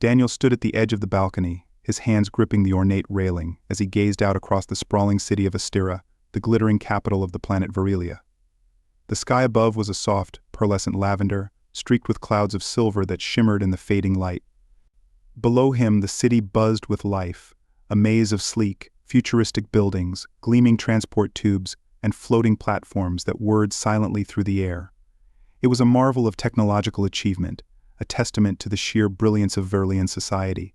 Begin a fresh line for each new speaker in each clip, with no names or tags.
Daniel stood at the edge of the balcony, his hands gripping the ornate railing as he gazed out across the sprawling city of Astera, the glittering capital of the planet Virilia. The sky above was a soft, pearlescent lavender, streaked with clouds of silver that shimmered in the fading light. Below him, the city buzzed with life, a maze of sleek, futuristic buildings, gleaming transport tubes, and floating platforms that whirred silently through the air. It was a marvel of technological achievement, a testament to the sheer brilliance of Verlian society.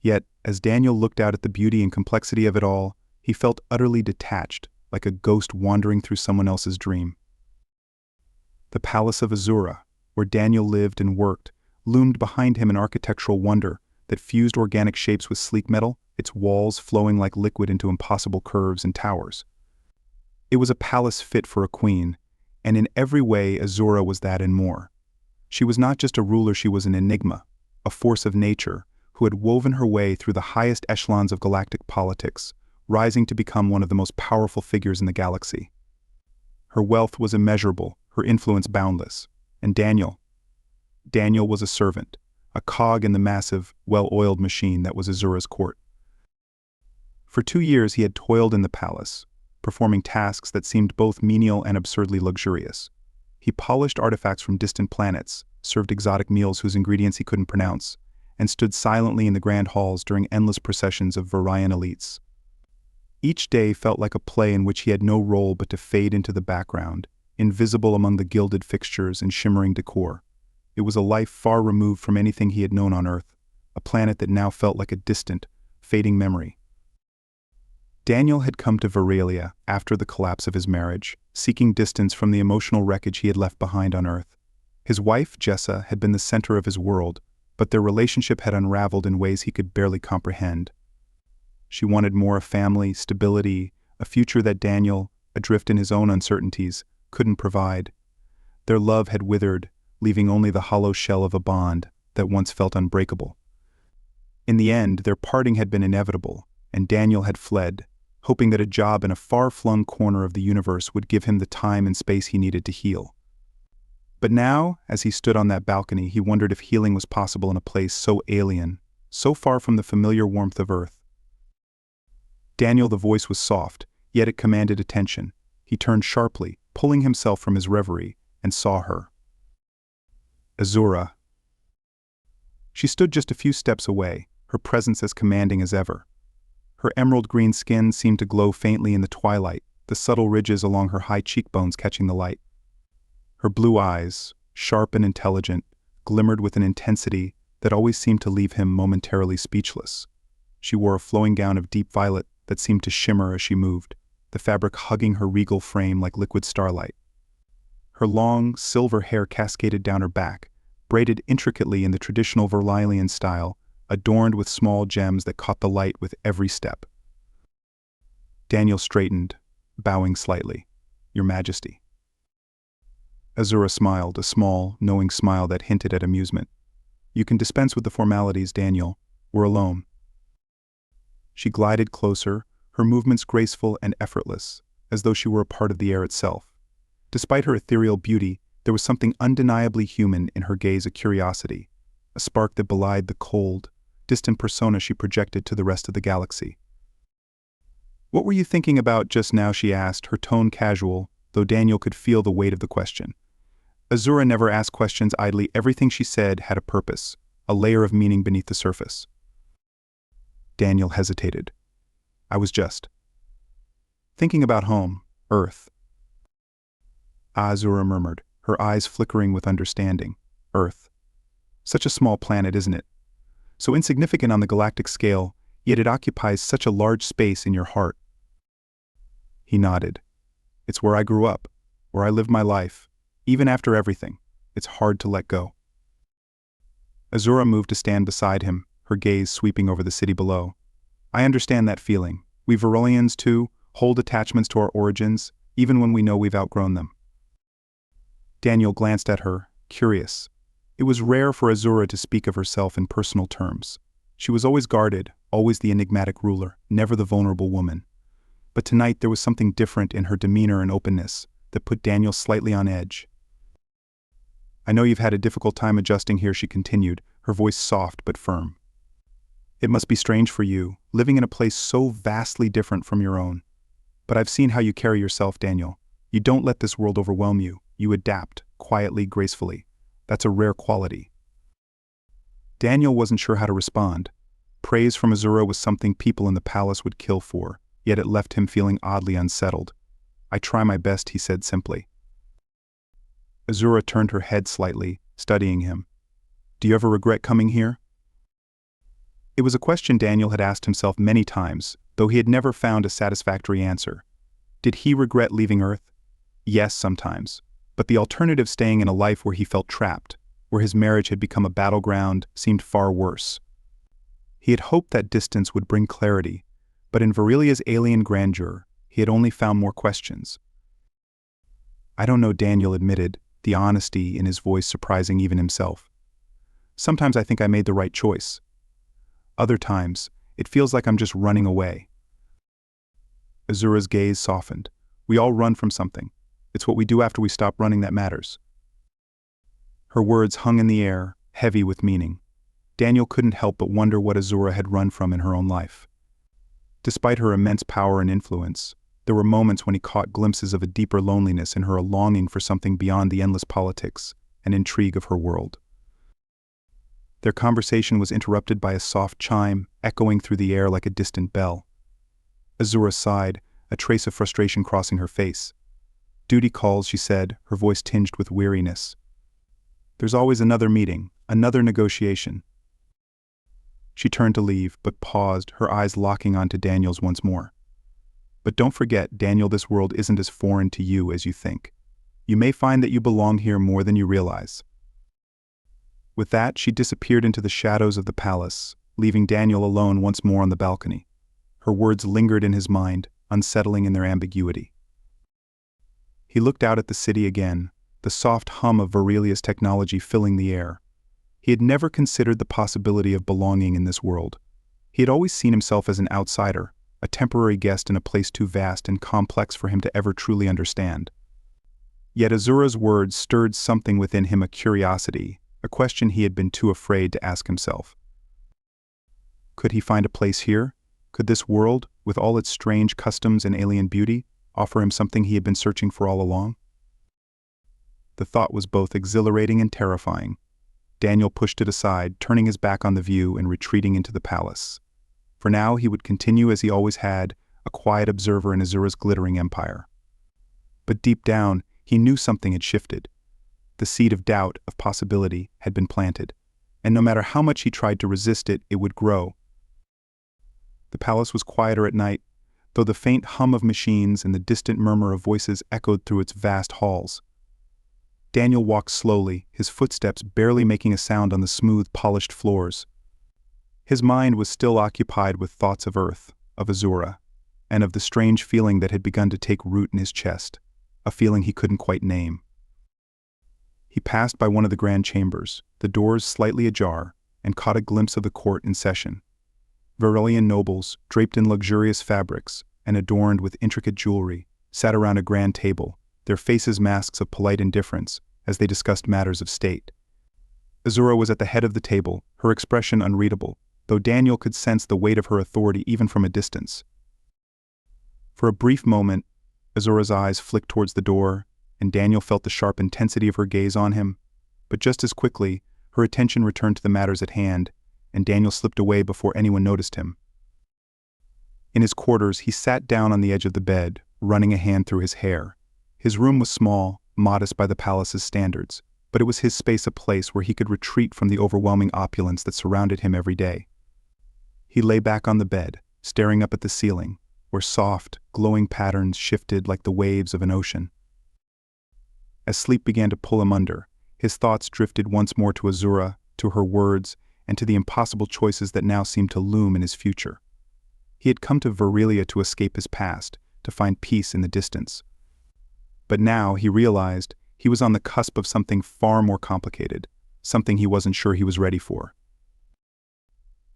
Yet, as Daniel looked out at the beauty and complexity of it all, he felt utterly detached, like a ghost wandering through someone else's dream. The Palace of Azura, where Daniel lived and worked, loomed behind him, an architectural wonder that fused organic shapes with sleek metal, its walls flowing like liquid into impossible curves and towers. It was a palace fit for a queen, and in every way Azura was that and more. She was not just a ruler, she was an enigma, a force of nature, who had woven her way through the highest echelons of galactic politics, rising to become one of the most powerful figures in the galaxy. Her wealth was immeasurable, her influence boundless, and Daniel was a servant, a cog in the massive, well-oiled machine that was Azura's court. For 2 years he had toiled in the palace, performing tasks that seemed both menial and absurdly luxurious. He polished artifacts from distant planets, served exotic meals whose ingredients he couldn't pronounce, and stood silently in the grand halls during endless processions of Virian elites. Each day felt like a play in which he had no role but to fade into the background, invisible among the gilded fixtures and shimmering decor. It was a life far removed from anything he had known on Earth, a planet that now felt like a distant, fading memory. Daniel had come to Virilia after the collapse of his marriage, seeking distance from the emotional wreckage he had left behind on Earth. His wife, Jessa, had been the center of his world, but their relationship had unraveled in ways he could barely comprehend. She wanted more, a family, stability, a future that Daniel, adrift in his own uncertainties, couldn't provide. Their love had withered, leaving only the hollow shell of a bond that once felt unbreakable. In the end, their parting had been inevitable, and Daniel had fled, hoping that a job in a far-flung corner of the universe would give him the time and space he needed to heal. But now, as he stood on that balcony, he wondered if healing was possible in a place so alien, so far from the familiar warmth of Earth. Daniel, the voice was soft, yet it commanded attention. He turned sharply, pulling himself from his reverie, and saw her. Azura. She stood just a few steps away, her presence as commanding as ever. Her emerald-green skin seemed to glow faintly in the twilight, the subtle ridges along her high cheekbones catching the light. Her blue eyes, sharp and intelligent, glimmered with an intensity that always seemed to leave him momentarily speechless. She wore a flowing gown of deep violet that seemed to shimmer as she moved, the fabric hugging her regal frame like liquid starlight. Her long, silver hair cascaded down her back, braided intricately in the traditional Verlian style, adorned with small gems that caught the light with every step. Daniel straightened, bowing slightly. "Your Majesty." Azura smiled, a small, knowing smile that hinted at amusement. "You can dispense with the formalities, Daniel. We're alone." She glided closer, her movements graceful and effortless, as though she were a part of the air itself. Despite her ethereal beauty, there was something undeniably human in her gaze, a curiosity, a spark that belied the cold, distant persona she projected to the rest of the galaxy. "What were you thinking about just now?" she asked, her tone casual, though Daniel could feel the weight of the question. Azura never asked questions idly. Everything she said had a purpose, a layer of meaning beneath the surface. Daniel hesitated. "I was just thinking about home, Earth." Azura murmured, her eyes flickering with understanding. "Earth. Such a small planet, isn't it? So insignificant on the galactic scale, yet it occupies such a large space in your heart." He nodded. "It's where I grew up, where I lived my life. Even after everything, it's hard to let go." Azura moved to stand beside him, her gaze sweeping over the city below. "I understand that feeling. We Verolians, too, hold attachments to our origins, even when we know we've outgrown them." Daniel glanced at her, curious. It was rare for Azura to speak of herself in personal terms. She was always guarded, always the enigmatic ruler, never the vulnerable woman. But tonight there was something different in her demeanor and openness that put Daniel slightly on edge. "I know you've had a difficult time adjusting here," she continued, her voice soft but firm. "It must be strange for you, living in a place so vastly different from your own. But I've seen how you carry yourself, Daniel. You don't let this world overwhelm you. You adapt, quietly, gracefully. That's a rare quality." Daniel wasn't sure how to respond. Praise from Azura was something people in the palace would kill for, yet it left him feeling oddly unsettled. "I try my best," he said simply. Azura turned her head slightly, studying him. "Do you ever regret coming here?" It was a question Daniel had asked himself many times, though he had never found a satisfactory answer. Did he regret leaving Earth? Yes, sometimes. But the alternative, staying in a life where he felt trapped, where his marriage had become a battleground, seemed far worse. He had hoped that distance would bring clarity, but in Virelia's alien grandeur, he had only found more questions. "I don't know," Daniel admitted, the honesty in his voice surprising even himself. "Sometimes I think I made the right choice. Other times, it feels like I'm just running away." Azura's gaze softened. "We all run from something. It's what we do after we stop running that matters." Her words hung in the air, heavy with meaning. Daniel couldn't help but wonder what Azura had run from in her own life. Despite her immense power and influence, there were moments when he caught glimpses of a deeper loneliness in her, a longing for something beyond the endless politics and intrigue of her world. Their conversation was interrupted by a soft chime, echoing through the air like a distant bell. Azura sighed, a trace of frustration crossing her face. "Duty calls," she said, her voice tinged with weariness. "There's always another meeting, another negotiation." She turned to leave, but paused, her eyes locking onto Daniel's once more. "But don't forget, Daniel, this world isn't as foreign to you as you think. You may find that you belong here more than you realize." With that, she disappeared into the shadows of the palace, leaving Daniel alone once more on the balcony. Her words lingered in his mind, unsettling in their ambiguity. He looked out at the city again, the soft hum of Virelia's technology filling the air. He had never considered the possibility of belonging in this world. He had always seen himself as an outsider, a temporary guest in a place too vast and complex for him to ever truly understand. Yet Azura's words stirred something within him, a curiosity, a question he had been too afraid to ask himself. Could he find a place here? Could this world, with all its strange customs and alien beauty, offer him something he had been searching for all along? The thought was both exhilarating and terrifying. Daniel pushed it aside, turning his back on the view and retreating into the palace. For now, he would continue as he always had, a quiet observer in Azura's glittering empire. But deep down, he knew something had shifted. The seed of doubt, of possibility, had been planted, and no matter how much he tried to resist it, it would grow. The palace was quieter at night, though the faint hum of machines and the distant murmur of voices echoed through its vast halls. Daniel walked slowly, his footsteps barely making a sound on the smooth, polished floors. His mind was still occupied with thoughts of Earth, of Azura, and of the strange feeling that had begun to take root in his chest, a feeling he couldn't quite name. He passed by one of the grand chambers, the doors slightly ajar, and caught a glimpse of the court in session. Virelian nobles, draped in luxurious fabrics and adorned with intricate jewelry, sat around a grand table, their faces masks of polite indifference, as they discussed matters of state. Azura was at the head of the table, her expression unreadable, though Daniel could sense the weight of her authority even from a distance. For a brief moment, Azura's eyes flicked towards the door, and Daniel felt the sharp intensity of her gaze on him, but just as quickly, her attention returned to the matters at hand, and Daniel slipped away before anyone noticed him. In his quarters, he sat down on the edge of the bed, running a hand through his hair. His room was small, modest by the palace's standards, but it was his space, a place where he could retreat from the overwhelming opulence that surrounded him every day. He lay back on the bed, staring up at the ceiling, where soft, glowing patterns shifted like the waves of an ocean. As sleep began to pull him under, his thoughts drifted once more to Azura, to her words, and to the impossible choices that now seemed to loom in his future. He had come to Virelia to escape his past, to find peace in the distance. But now, he realized, he was on the cusp of something far more complicated, something he wasn't sure he was ready for.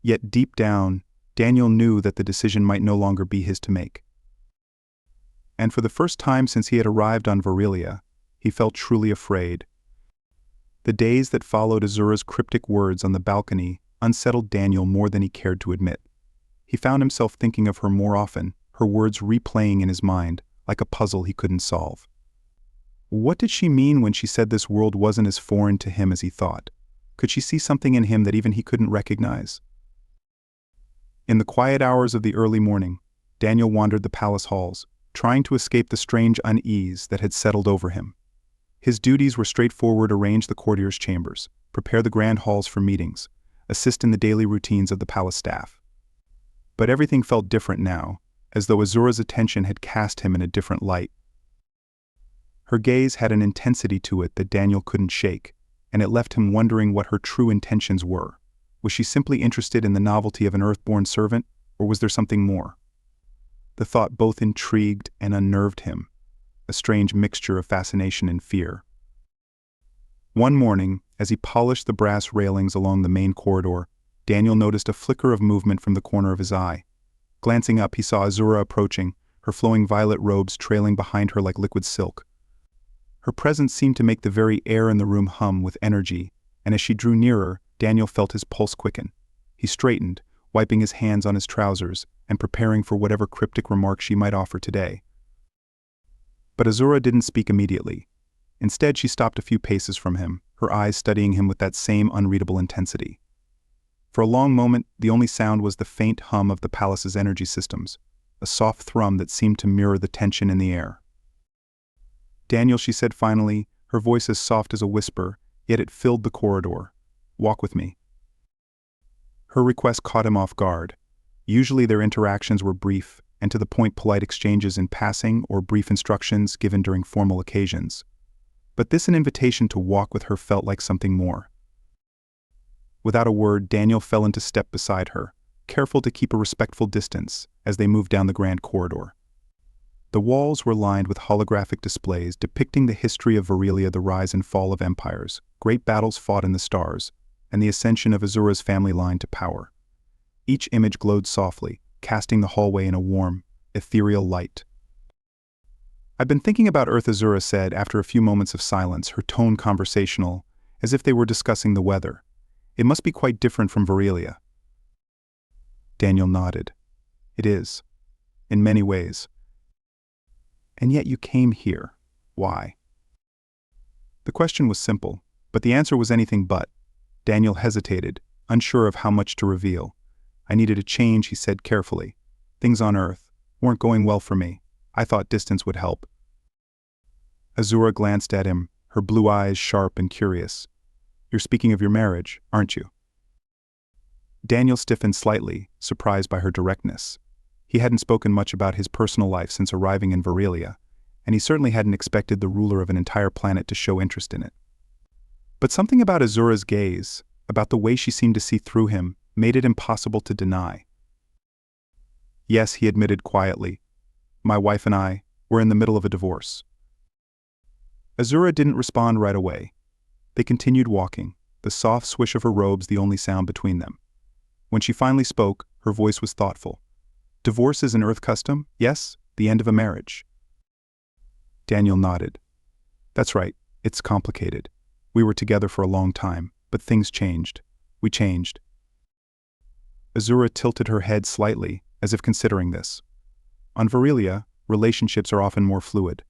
Yet deep down, Daniel knew that the decision might no longer be his to make. And for the first time since he had arrived on Virelia, he felt truly afraid. The days that followed Azura's cryptic words on the balcony unsettled Daniel more than he cared to admit. He found himself thinking of her more often, her words replaying in his mind, like a puzzle he couldn't solve. What did she mean when she said this world wasn't as foreign to him as he thought? Could she see something in him that even he couldn't recognize? In the quiet hours of the early morning, Daniel wandered the palace halls, trying to escape the strange unease that had settled over him. His duties were straightforward: arrange the courtiers' chambers, prepare the grand halls for meetings, assist in the daily routines of the palace staff. But everything felt different now, as though Azura's attention had cast him in a different light. Her gaze had an intensity to it that Daniel couldn't shake, and it left him wondering what her true intentions were. Was she simply interested in the novelty of an earthborn servant, or was there something more? The thought both intrigued and unnerved him, a strange mixture of fascination and fear. One morning, as he polished the brass railings along the main corridor, Daniel noticed a flicker of movement from the corner of his eye. Glancing up, he saw Azura approaching, her flowing violet robes trailing behind her like liquid silk. Her presence seemed to make the very air in the room hum with energy, and as she drew nearer, Daniel felt his pulse quicken. He straightened, wiping his hands on his trousers and preparing for whatever cryptic remark she might offer today. But Azura didn't speak immediately. Instead, she stopped a few paces from him, her eyes studying him with that same unreadable intensity. For a long moment, the only sound was the faint hum of the palace's energy systems, a soft thrum that seemed to mirror the tension in the air. "Daniel," she said finally, her voice as soft as a whisper, yet it filled the corridor. "Walk with me." Her request caught him off guard. Usually their interactions were brief, and to the point: polite exchanges in passing or brief instructions given during formal occasions. But this an invitation to walk with her felt like something more. Without a word, Daniel fell into step beside her, careful to keep a respectful distance as they moved down the grand corridor. The walls were lined with holographic displays depicting the history of Varelia, the rise and fall of empires, great battles fought in the stars, and the ascension of Azura's family line to power. Each image glowed softly, casting the hallway in a warm, ethereal light. "I've been thinking about Earth," Azura said after a few moments of silence, her tone conversational, as if they were discussing the weather. "It must be quite different from Varelia." Daniel nodded. "It is, in many ways. And yet you came here. Why?" The question was simple, but the answer was anything but. Daniel hesitated, unsure of how much to reveal. "I needed a change," he said carefully. "Things on Earth weren't going well for me. I thought distance would help." Azura glanced at him, her blue eyes sharp and curious. "You're speaking of your marriage, aren't you?" Daniel stiffened slightly, surprised by her directness. He hadn't spoken much about his personal life since arriving in Varelia, and he certainly hadn't expected the ruler of an entire planet to show interest in it. But something about Azura's gaze, about the way she seemed to see through him, made it impossible to deny. "Yes," he admitted quietly. "My wife and I, we're in the middle of a divorce." Azura didn't respond right away. They continued walking, the soft swish of her robes the only sound between them. When she finally spoke, her voice was thoughtful. "Divorce is an Earth custom, yes? The end of a marriage." Daniel nodded. "That's right, it's complicated. We were together for a long time, but things changed. We changed." Azura tilted her head slightly, as if considering this. On Varelia, relationships are often more fluid.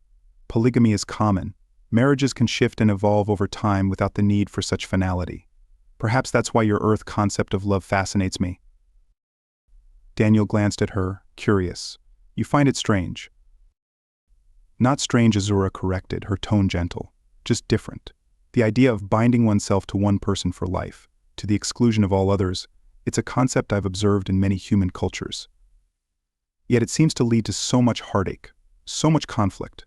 Polygamy is common. Marriages can shift and evolve over time without the need for such finality. Perhaps that's why your Earth concept of love fascinates me." Daniel glanced at her, curious. "You find it strange?" "Not strange," Azura corrected, her tone gentle. "Just different. The idea of binding oneself to one person for life, to the exclusion of all others, it's a concept I've observed in many human cultures. Yet it seems to lead to so much heartache, so much conflict."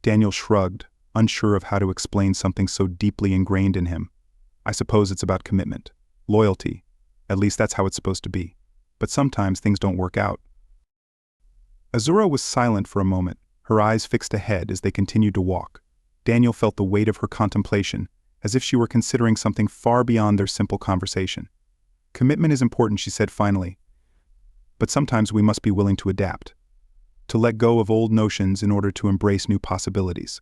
Daniel shrugged, unsure of how to explain something so deeply ingrained in him. "I suppose it's about commitment, loyalty. At least that's how it's supposed to be. But sometimes things don't work out." Azura was silent for a moment, her eyes fixed ahead as they continued to walk. Daniel felt the weight of her contemplation, as if she were considering something far beyond their simple conversation. "Commitment is important," she said finally. "But sometimes we must be willing to adapt, to let go of old notions in order to embrace new possibilities."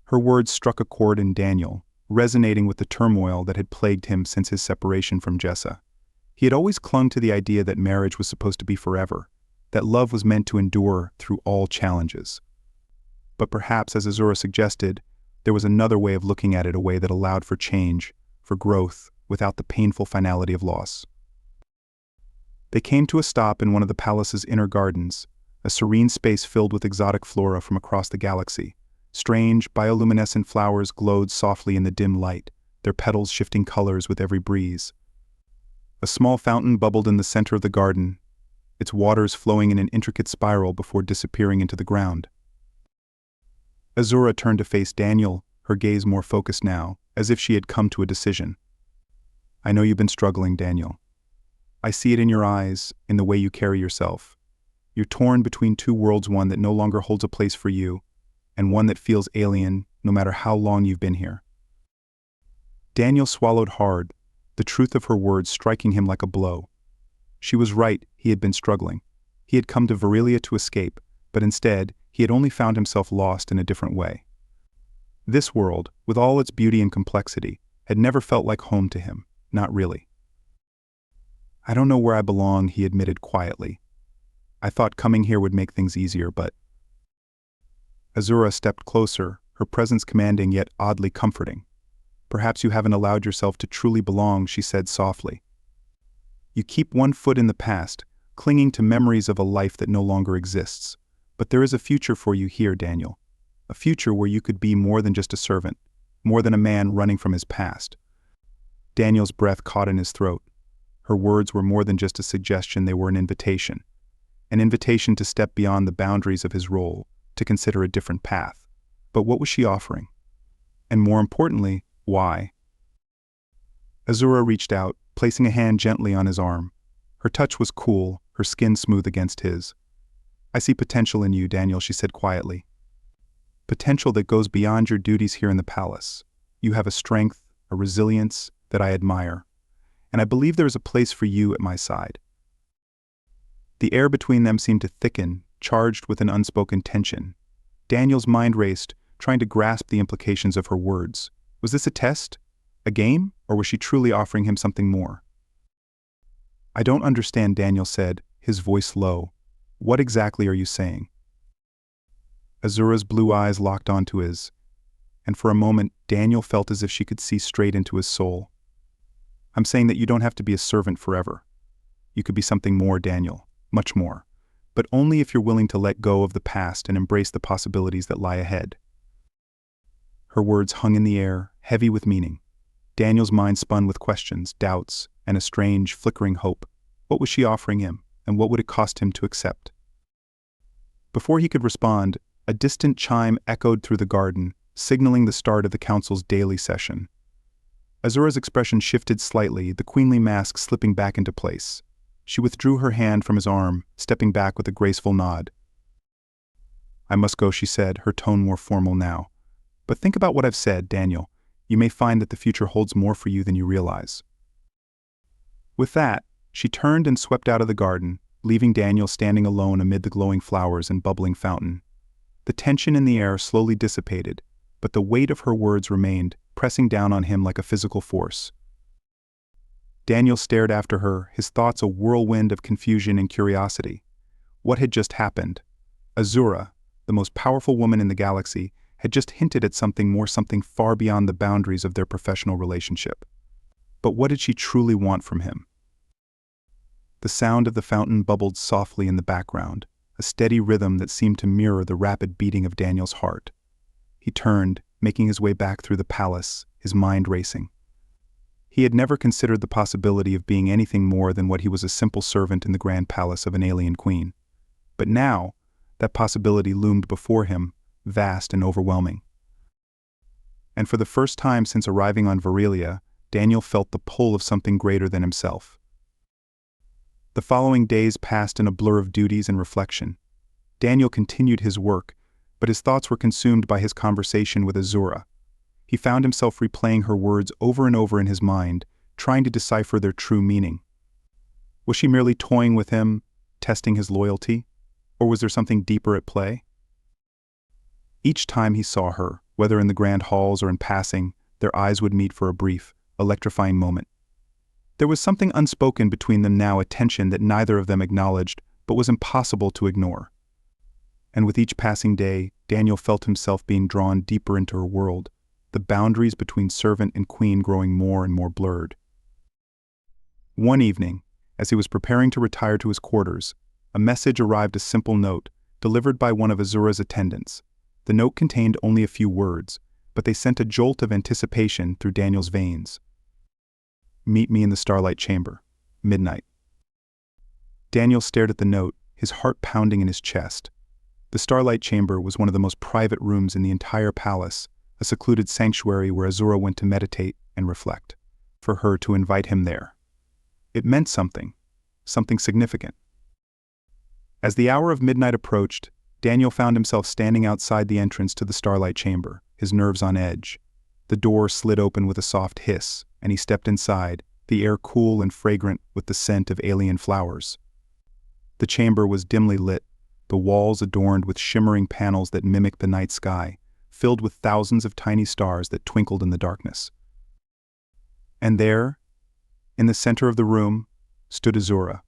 Her words struck a chord in Daniel, resonating with the turmoil that had plagued him since his separation from Jessa. He had always clung to the idea that marriage was supposed to be forever, that love was meant to endure through all challenges. But perhaps, as Azura suggested, there was another way of looking at it, a way that allowed for change, for growth, without the painful finality of loss. They came to a stop in one of the palace's inner gardens, a serene space filled with exotic flora from across the galaxy. Strange, bioluminescent flowers glowed softly in the dim light, their petals shifting colors with every breeze. A small fountain bubbled in the center of the garden, its waters flowing in an intricate spiral before disappearing into the ground. Azura turned to face Daniel, her gaze more focused now, as if she had come to a decision. "I know you've been struggling, Daniel. I see it in your eyes, in the way you carry yourself. You're torn between two worlds, one that no longer holds a place for you, and one that feels alien, no matter how long you've been here." Daniel swallowed hard, the truth of her words striking him like a blow. She was right, he had been struggling. He had come to Virilia to escape, but instead, he had only found himself lost in a different way. This world, with all its beauty and complexity, had never felt like home to him, not really. "I don't know where I belong," he admitted quietly. "I thought coming here would make things easier, but—" Azura stepped closer, her presence commanding yet oddly comforting. "Perhaps you haven't allowed yourself to truly belong," she said softly. "You keep one foot in the past, clinging to memories of a life that no longer exists. But there is a future for you here, Daniel. A future where you could be more than just a servant, more than a man running from his past." Daniel's breath caught in his throat. Her words were more than just a suggestion, they were an invitation. An invitation to step beyond the boundaries of his role, to consider a different path. But what was she offering? And more importantly, why? Azura reached out, placing a hand gently on his arm. Her touch was cool, her skin smooth against his. "I see potential in you, Daniel," she said quietly. "Potential that goes beyond your duties here in the palace. You have a strength, a resilience that I admire. And I believe there is a place for you at my side." The air between them seemed to thicken, charged with an unspoken tension. Daniel's mind raced, trying to grasp the implications of her words. Was this a test? A game? Or was she truly offering him something more? "I don't understand," Daniel said, his voice low. "What exactly are you saying?" Azura's blue eyes locked onto his, and for a moment Daniel felt as if she could see straight into his soul. "I'm saying that you don't have to be a servant forever. You could be something more, Daniel, much more. But only if you're willing to let go of the past and embrace the possibilities that lie ahead." Her words hung in the air, heavy with meaning. Daniel's mind spun with questions, doubts, and a strange, flickering hope. What was she offering him, and what would it cost him to accept? Before he could respond, a distant chime echoed through the garden, signaling the start of the council's daily session. Azura's expression shifted slightly, the queenly mask slipping back into place. She withdrew her hand from his arm, stepping back with a graceful nod. "I must go," she said, her tone more formal now. "But think about what I've said, Daniel. You may find that the future holds more for you than you realize." With that, she turned and swept out of the garden, leaving Daniel standing alone amid the glowing flowers and bubbling fountain. The tension in the air slowly dissipated, but the weight of her words remained, pressing down on him like a physical force. Daniel stared after her, his thoughts a whirlwind of confusion and curiosity. What had just happened? Azura, the most powerful woman in the galaxy, had just hinted at something far beyond the boundaries of their professional relationship. But what did she truly want from him? The sound of the fountain bubbled softly in the background, a steady rhythm that seemed to mirror the rapid beating of Daniel's heart. He turned, making his way back through the palace, his mind racing. He had never considered the possibility of being anything more than what he was, a simple servant in the grand palace of an alien queen. But now, that possibility loomed before him, vast and overwhelming. And for the first time since arriving on Virilia, Daniel felt the pull of something greater than himself. The following days passed in a blur of duties and reflection. Daniel continued his work, but his thoughts were consumed by his conversation with Azura. He found himself replaying her words over and over in his mind, trying to decipher their true meaning. Was she merely toying with him, testing his loyalty? Or was there something deeper at play? Each time he saw her, Whether in the grand halls or in passing, their eyes would meet for a brief, electrifying moment. There was something unspoken between them now, a tension that neither of them acknowledged, but was impossible to ignore. And with each passing day, Daniel felt himself being drawn deeper into her world, the boundaries between servant and queen growing more and more blurred. One evening, as he was preparing to retire to his quarters, a message arrived, a simple note, delivered by one of Azura's attendants. The note contained only a few words, but they sent a jolt of anticipation through Daniel's veins. "Meet me in the Starlight Chamber. Midnight." Daniel stared at the note, his heart pounding in his chest. The Starlight Chamber was one of the most private rooms in the entire palace, a secluded sanctuary where Azura went to meditate and reflect. For her to invite him there, it meant something significant. As the hour of midnight approached, Daniel found himself standing outside the entrance to the Starlight Chamber, his nerves on edge. The door slid open with a soft hiss, and he stepped inside, the air cool and fragrant with the scent of aAlien flowers. The chamber was dimly lit, the walls adorned with shimmering panels that mimicked the night sky, filled with thousands of tiny stars that twinkled in the darkness. And there, in the center of the room, stood Azura.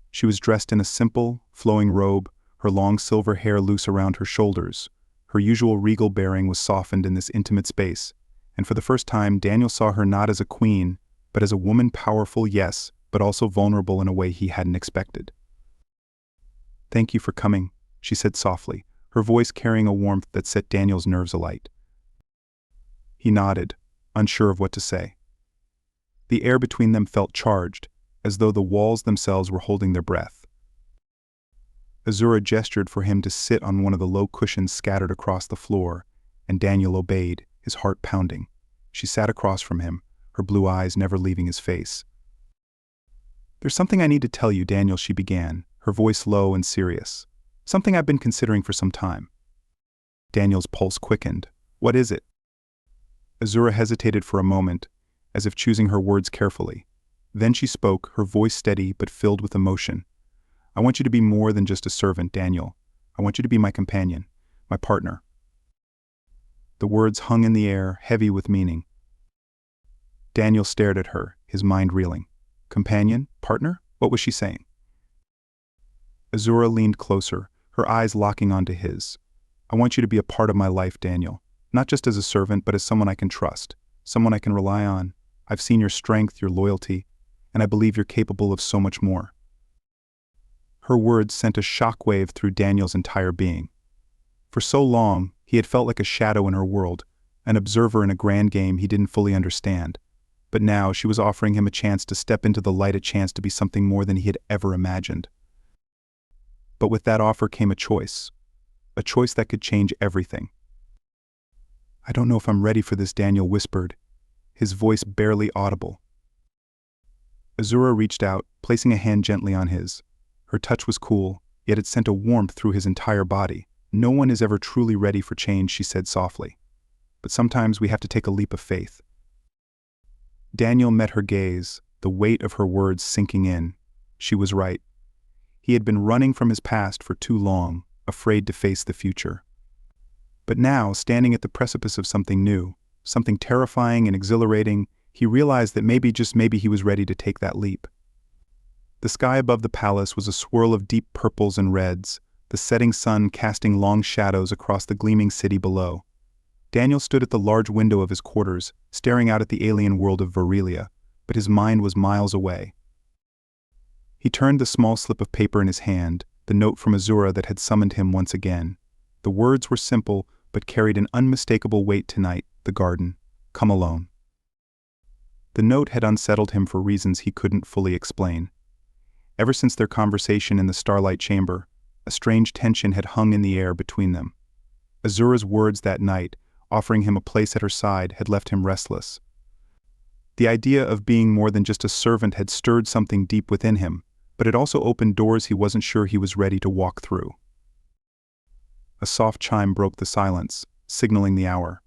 She was dressed in a simple, flowing robe, her long silver hair loose around her shoulders. Her usual regal bearing was softened in this intimate space, and for the first time Daniel saw her not as a queen, but as a woman, powerful, yes, but also vulnerable in a way he hadn't expected. "Thank you for coming," she said softly, her voice carrying a warmth that set Daniel's nerves alight. He nodded, unsure of what to say. The air between them felt charged, as though the walls themselves were holding their breath. Azura gestured for him to sit on one of the low cushions scattered across the floor, and Daniel obeyed, his heart pounding. She sat across from him, her blue eyes never leaving his face. "There's something I need to tell you, Daniel," she began, her voice low and serious. "Something I've been considering for some time." Daniel's pulse quickened. "What is it?" Azura hesitated for a moment, as if choosing her words carefully. Then she spoke, her voice steady but filled with emotion. "I want you to be more than just a servant, Daniel. I want you to be my companion, my partner." The words hung in the air, heavy with meaning. Daniel stared at her, his mind reeling. Companion? Partner? What was she saying? Azura leaned closer, her eyes locking onto his. "I want you to be a part of my life, Daniel. Not just as a servant, but as someone I can trust, someone I can rely on. I've seen your strength, your loyalty, and I believe you're capable of so much more." Her words sent a shockwave through Daniel's entire being. For so long, he had felt like a shadow in her world, an observer in a grand game he didn't fully understand. But now she was offering him a chance to step into the light, a chance to be something more than he had ever imagined. But with that offer came a choice that could change everything. "I don't know if I'm ready for this," Daniel whispered, his voice barely audible. Azura reached out, placing a hand gently on his. Her touch was cool, yet it sent a warmth through his entire body. "No one is ever truly ready for change," she said softly. "But sometimes we have to take a leap of faith." Daniel met her gaze, the weight of her words sinking in. She was right. He had been running from his past for too long, afraid to face the future. But now, standing at the precipice of something new, something terrifying and exhilarating, he realized that maybe, just maybe, he was ready to take that leap. The sky above the palace was a swirl of deep purples and reds, the setting sun casting long shadows across the gleaming city below. Daniel stood at the large window of his quarters, staring out at the alien world of Virilia, but his mind was miles away. He turned the small slip of paper in his hand, the note from Azura that had summoned him once again. The words were simple, but carried an unmistakable weight. "Tonight, the garden. Come alone." The note had unsettled him for reasons he couldn't fully explain. Ever since their conversation in the Starlight Chamber, a strange tension had hung in the air between them. Azura's words that night, offering him a place at her side, had left him restless. The idea of being more than just a servant had stirred something deep within him, but it also opened doors he wasn't sure he was ready to walk through. A soft chime broke the silence, signaling the hour.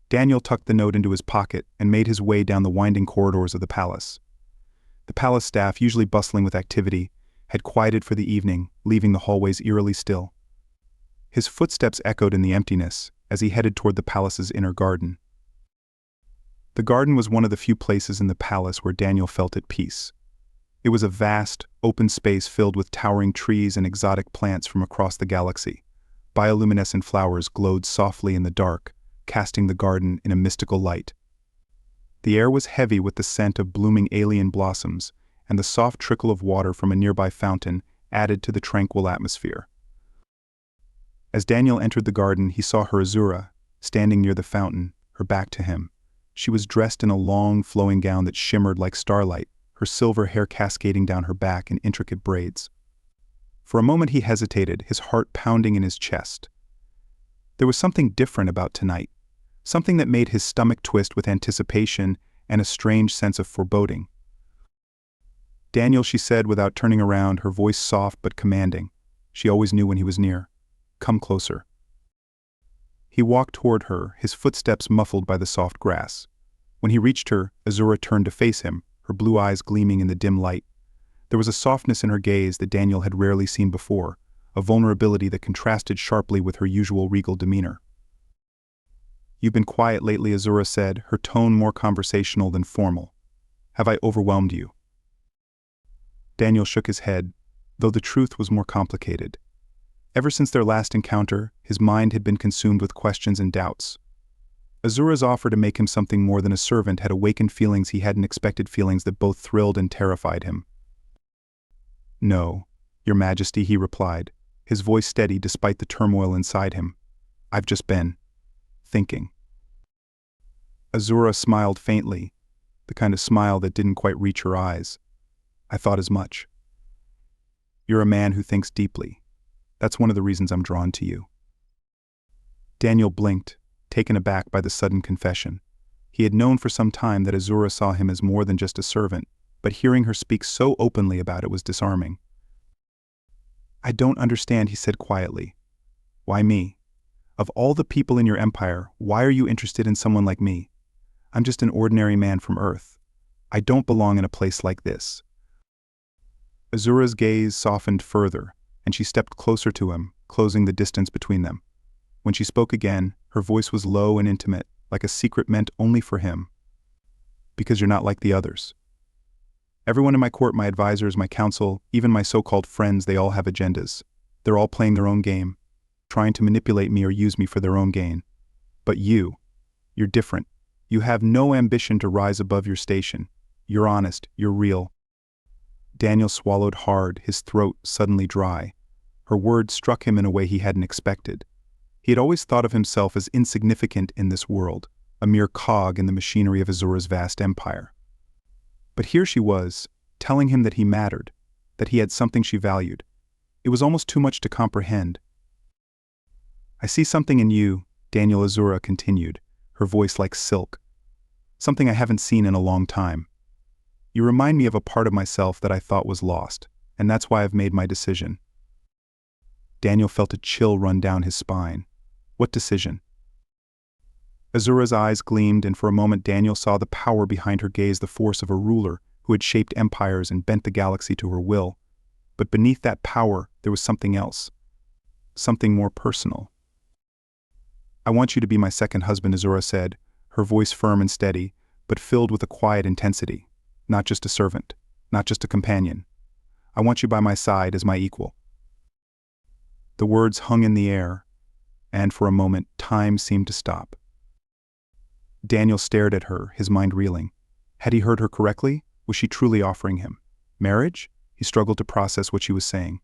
Daniel tucked the note into his pocket and made his way down the winding corridors of the palace. The palace staff, usually bustling with activity, had quieted for the evening, leaving the hallways eerily still. His footsteps echoed in the emptiness as he headed toward the palace's inner garden. The garden was one of the few places in the palace where Daniel felt at peace. It was a vast, open space filled with towering trees and exotic plants from across the galaxy. Bioluminescent flowers glowed softly in the dark, casting the garden in a mystical light. The air was heavy with the scent of blooming aAlien blossoms, and the soft trickle of water from a nearby fountain added to the tranquil atmosphere. As Daniel entered the garden, he saw her Azura, standing near the fountain, her back to him. She was dressed in a long, flowing gown that shimmered like starlight, her silver hair cascading down her back in intricate braids. For a moment he hesitated, his heart pounding in his chest. There was something different about tonight, something that made his stomach twist with anticipation and a strange sense of foreboding. "Daniel," she said without turning around, her voice soft but commanding. She always knew when he was near. "Come closer." He walked toward her, his footsteps muffled by the soft grass. When he reached her, Azura turned to face him, her blue eyes gleaming in the dim light. There was a softness in her gaze that Daniel had rarely seen before, a vulnerability that contrasted sharply with her usual regal demeanor. "You've been quiet lately," Azura said, her tone more conversational than formal. "Have I overwhelmed you?" Daniel shook his head, though the truth was more complicated. Ever since their last encounter, his mind had been consumed with questions and doubts. Azura's offer to make him something more than a servant had awakened feelings he hadn't expected, feelings that both thrilled and terrified him. "No, Your Majesty," he replied, his voice steady despite the turmoil inside him. "I've just been thinking." Azura smiled faintly, the kind of smile that didn't quite reach her eyes. "I thought as much. You're a man who thinks deeply. That's one of the reasons I'm drawn to you." Daniel blinked, taken aback by the sudden confession. He had known for some time that Azura saw him as more than just a servant, but hearing her speak so openly about it was disarming. "I don't understand," he said quietly. "Why me? Of all the people in your empire, why are you interested in someone like me? I'm just an ordinary man from Earth. I don't belong in a place like this." Azura's gaze softened further, and she stepped closer to him, closing the distance between them. When she spoke again, her voice was low and intimate, like a secret meant only for him. "Because you're not like the others. Everyone in my court, my advisors, my council, even my so-called friends, they all have agendas. They're all playing their own game, trying to manipulate me or use me for their own gain. But you're different. You have no ambition to rise above your station. You're honest, you're real." Daniel swallowed hard, his throat suddenly dry. Her words struck him in a way he hadn't expected. He had always thought of himself as insignificant in this world, a mere cog in the machinery of Azura's vast empire. But here she was, telling him that he mattered, that he had something she valued. It was almost too much to comprehend. "I see something in you," Daniel, Azura continued, her voice like silk. "Something I haven't seen in a long time. You remind me of a part of myself that I thought was lost, and that's why I've made my decision." Daniel felt a chill run down his spine. What decision? Azura's eyes gleamed, and for a moment Daniel saw the power behind her gaze, the force of a ruler who had shaped empires and bent the galaxy to her will. But beneath that power, there was something else. Something more personal. "I want you to be my second husband," Azura said, her voice firm and steady, but filled with a quiet intensity. "Not just a servant, not just a companion. I want you by my side as my equal." The words hung in the air, and for a moment time seemed to stop. Daniel stared at her, his mind reeling. Had he heard her correctly? Was she truly offering him marriage? He struggled to process what she was saying.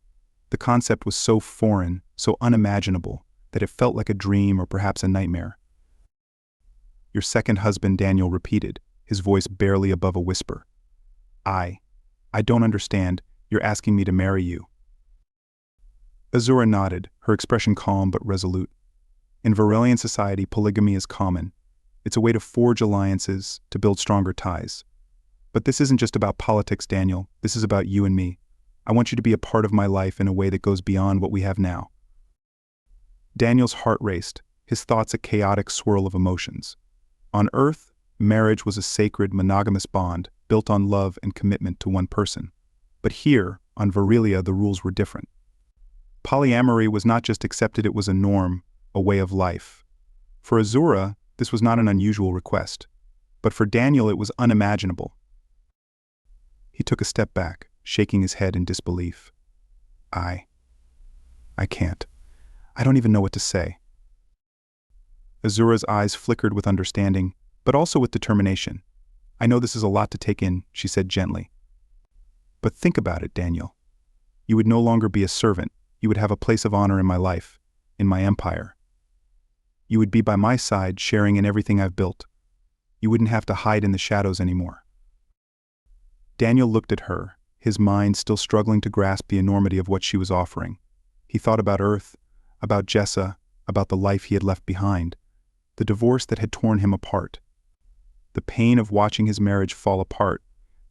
The concept was so foreign, so unimaginable, that it felt like a dream or perhaps a nightmare. "Your second husband," Daniel repeated, his voice barely above a whisper. I don't understand. You're asking me to marry you." Azura nodded, her expression calm but resolute. In Varillian society, polygamy is common. It's a way to forge alliances, to build stronger ties. But this isn't just about politics, Daniel. This is about you and me. I want you to be a part of my life in a way that goes beyond what we have now. Daniel's heart raced, his thoughts a chaotic swirl of emotions. On Earth, marriage was a sacred, monogamous bond built on love and commitment to one person. But here, on Varilia, the rules were different. Polyamory was not just accepted, it was a norm, a way of life. For Azura, this was not an unusual request, but for Daniel it was unimaginable. He took a step back, shaking his head in disbelief. I can't. I don't even know what to say. Azura's eyes flickered with understanding, but also with determination. I know this is a lot to take in, she said gently. But think about it, Daniel. You would no longer be a servant. You would have a place of honor in my life, in my empire. You would be by my side, sharing in everything I've built. You wouldn't have to hide in the shadows anymore. Daniel looked at her, his mind still struggling to grasp the enormity of what she was offering. He thought about Earth, about Jessa, about the life he had left behind, the divorce that had torn him apart, the pain of watching his marriage fall apart,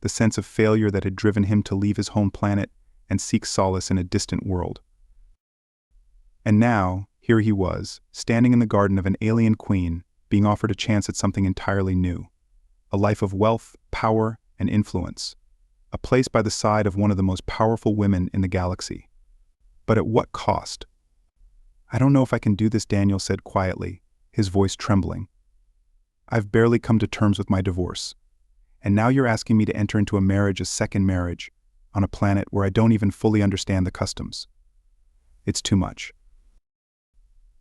the sense of failure that had driven him to leave his home planet and seek solace in a distant world. And now, here he was, standing in the garden of an alien queen, being offered a chance at something entirely new. A life of wealth, power, and influence. A place by the side of one of the most powerful women in the galaxy. But at what cost? I don't know if I can do this, Daniel said quietly, his voice trembling. I've barely come to terms with my divorce. And now you're asking me to enter into a marriage, a second marriage, on a planet where I don't even fully understand the customs. It's too much.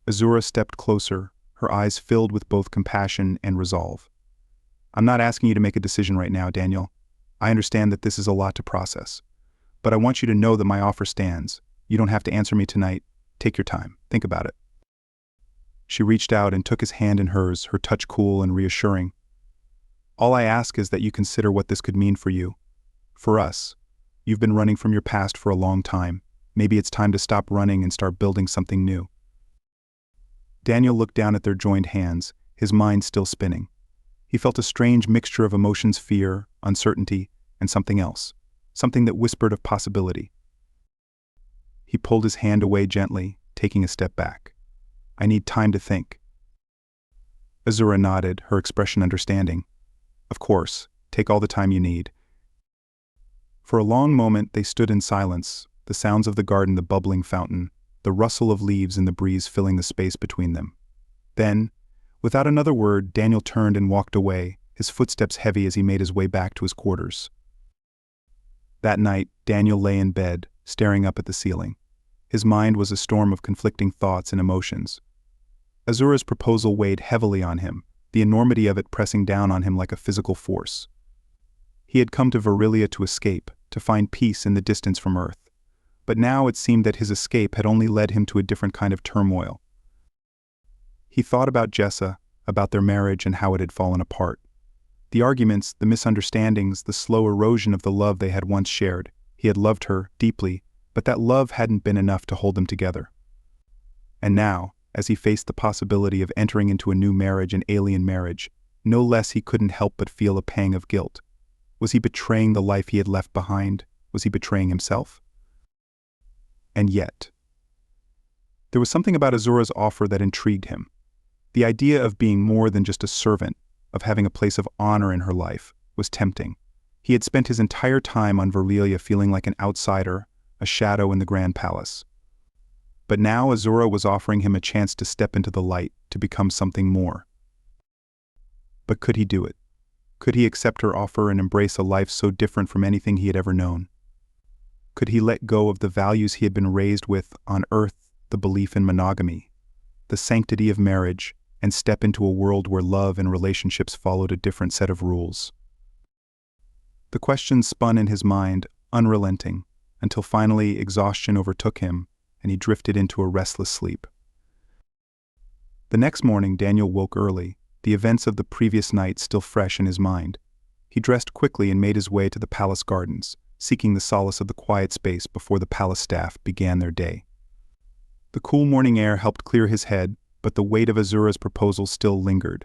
Azura stepped closer, her eyes filled with both compassion and resolve. I'm not asking you to make a decision right now, Daniel. I understand that this is a lot to process. But I want you to know that my offer stands. You don't have to answer me tonight. Take your time. Think about it. She reached out and took his hand in hers, her touch cool and reassuring. All I ask is that you consider what this could mean for you. For us. You've been running from your past for a long time. Maybe it's time to stop running and start building something new. Daniel looked down at their joined hands, his mind still spinning. He felt a strange mixture of emotions, fear, uncertainty, and something else. Something that whispered of possibility. He pulled his hand away gently, taking a step back. I need time to think. Azura nodded, her expression understanding. Of course, take all the time you need. For a long moment they stood in silence, the sounds of the garden, the bubbling fountain, the rustle of leaves in the breeze filling the space between them. Then, without another word, Daniel turned and walked away, his footsteps heavy as he made his way back to his quarters. That night, Daniel lay in bed, staring up at the ceiling. His mind was a storm of conflicting thoughts and emotions. Azura's proposal weighed heavily on him, the enormity of it pressing down on him like a physical force. He had come to Virilia to escape, to find peace in the distance from Earth. But now it seemed that his escape had only led him to a different kind of turmoil. He thought about Jessa, about their marriage and how it had fallen apart. The arguments, the misunderstandings, the slow erosion of the love they had once shared. He had loved her deeply, but that love hadn't been enough to hold them together. And now, as he faced the possibility of entering into a new marriage, an alien marriage, no less he couldn't help but feel a pang of guilt. Was he betraying the life he had left behind? Was he betraying himself? And yet, there was something about Azura's offer that intrigued him. The idea of being more than just a servant, of having a place of honor in her life, was tempting. He had spent his entire time on Virilia feeling like an outsider, a shadow in the Grand Palace. But now Azura was offering him a chance to step into the light, to become something more. But could he do it? Could he accept her offer and embrace a life so different from anything he had ever known? Could he let go of the values he had been raised with on Earth, the belief in monogamy, the sanctity of marriage, and step into a world where love and relationships followed a different set of rules? The questions spun in his mind, unrelenting, until finally exhaustion overtook him and he drifted into a restless sleep. The next morning Daniel woke early, the events of the previous night still fresh in his mind. He dressed quickly and made his way to the palace gardens, seeking the solace of the quiet space before the palace staff began their day. The cool morning air helped clear his head, but the weight of Azura's proposal still lingered.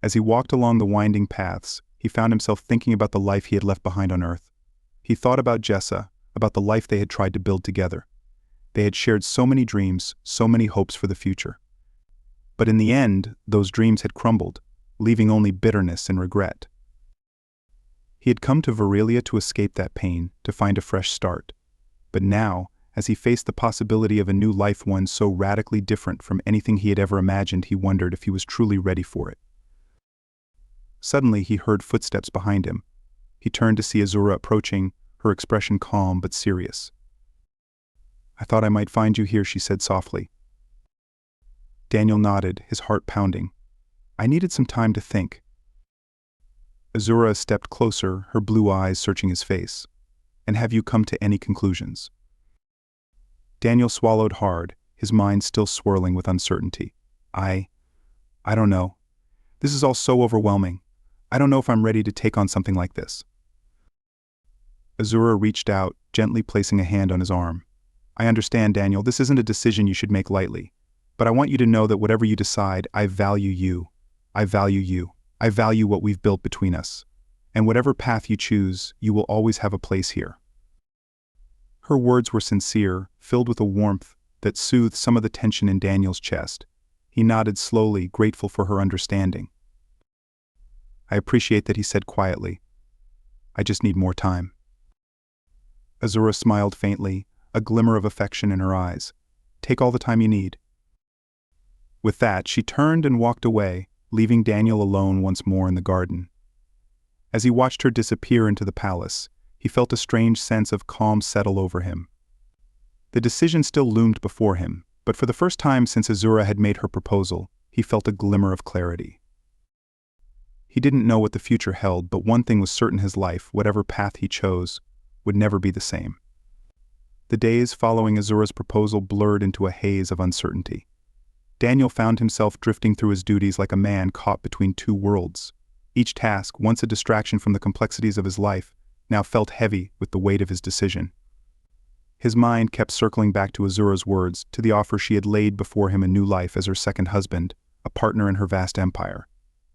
As he walked along the winding paths, he found himself thinking about the life he had left behind on Earth. He thought about Jessa, about the life they had tried to build together. They had shared so many dreams, so many hopes for the future. But in the end, those dreams had crumbled, leaving only bitterness and regret. He had come to Virilia to escape that pain, to find a fresh start. But now, as he faced the possibility of a new life, one so radically different from anything he had ever imagined. He wondered if he was truly ready for it. Suddenly he heard footsteps behind him. He turned to see Azura approaching, her expression calm but serious. "I thought I might find you here," she said softly. Daniel nodded, his heart pounding. "I needed some time to think." Azura stepped closer, her blue eyes searching his face. "And have you come to any conclusions?" Daniel swallowed hard, his mind still swirling with uncertainty. I don't know. This is all so overwhelming. I don't know if I'm ready to take on something like this." Azura reached out, gently placing a hand on his arm. "I understand, Daniel, this isn't a decision you should make lightly. But I want you to know that whatever you decide, I value you. I value you. I value what we've built between us. And whatever path you choose, you will always have a place here." Her words were sincere, filled with a warmth that soothed some of the tension in Daniel's chest. He nodded slowly, grateful for her understanding. "I appreciate that," he said quietly. "I just need more time." Azura smiled faintly, a glimmer of affection in her eyes. "Take all the time you need." With that, she turned and walked away, leaving Daniel alone once more in the garden. As he watched her disappear into the palace, he felt a strange sense of calm settle over him. The decision still loomed before him, but for the first time since Azura had made her proposal, he felt a glimmer of clarity. He didn't know what the future held, but one thing was certain: his life, whatever path he chose, would never be the same. The days following Azura's proposal blurred into a haze of uncertainty. Daniel found himself drifting through his duties like a man caught between two worlds. Each task, once a distraction from the complexities of his life, now felt heavy with the weight of his decision. His mind kept circling back to Azura's words, to the offer she had laid before him: a new life as her second husband, a partner in her vast empire.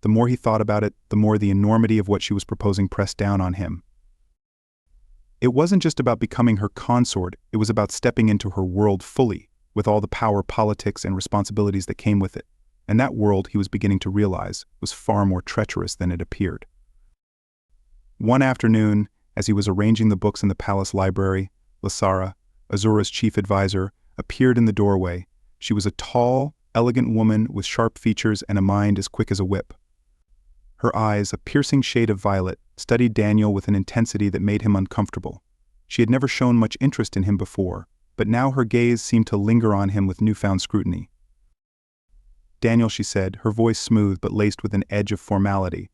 The more he thought about it, the more the enormity of what she was proposing pressed down on him. It wasn't just about becoming her consort, it was about stepping into her world fully, with all the power, politics, and responsibilities that came with it. And that world, he was beginning to realize, was far more treacherous than it appeared. One afternoon, as he was arranging the books in the palace library, Lasara, Azura's chief advisor, appeared in the doorway. She was a tall, elegant woman with sharp features and a mind as quick as a whip. Her eyes, a piercing shade of violet, studied Daniel with an intensity that made him uncomfortable. She had never shown much interest in him before, but now her gaze seemed to linger on him with newfound scrutiny. "Daniel," she said, her voice smooth but laced with an edge of formality,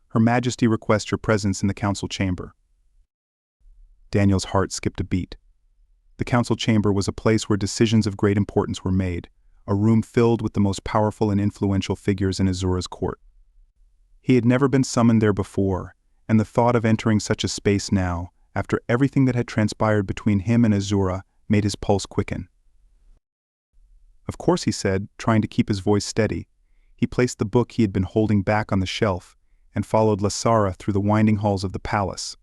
"Her Majesty requests your presence in the council chamber." Daniel's heart skipped a beat. The council chamber was a place where decisions of great importance were made, a room filled with the most powerful and influential figures in Azura's court. He had never been summoned there before, and the thought of entering such a space now, after everything that had transpired between him and Azura, made his pulse quicken. "Of course," he said, trying to keep his voice steady. He placed the book he had been holding back on the shelf and followed Lasara through the winding halls of the palace.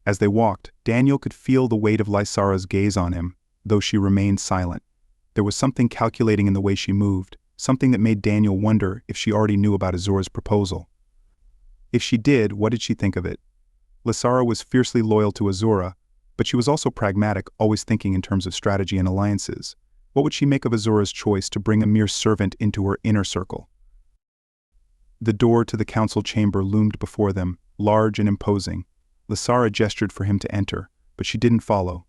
As they walked, Daniel could feel the weight of Lasara's gaze on him, though she remained silent. There was something calculating in the way she moved, something that made Daniel wonder if she already knew about Azura's proposal. If she did, what did she think of it? Lasara was fiercely loyal to Azura, but she was also pragmatic, always thinking in terms of strategy and alliances. What would she make of Azura's choice to bring a mere servant into her inner circle? The door to the council chamber loomed before them, large and imposing. Lasara gestured for him to enter, but she didn't follow.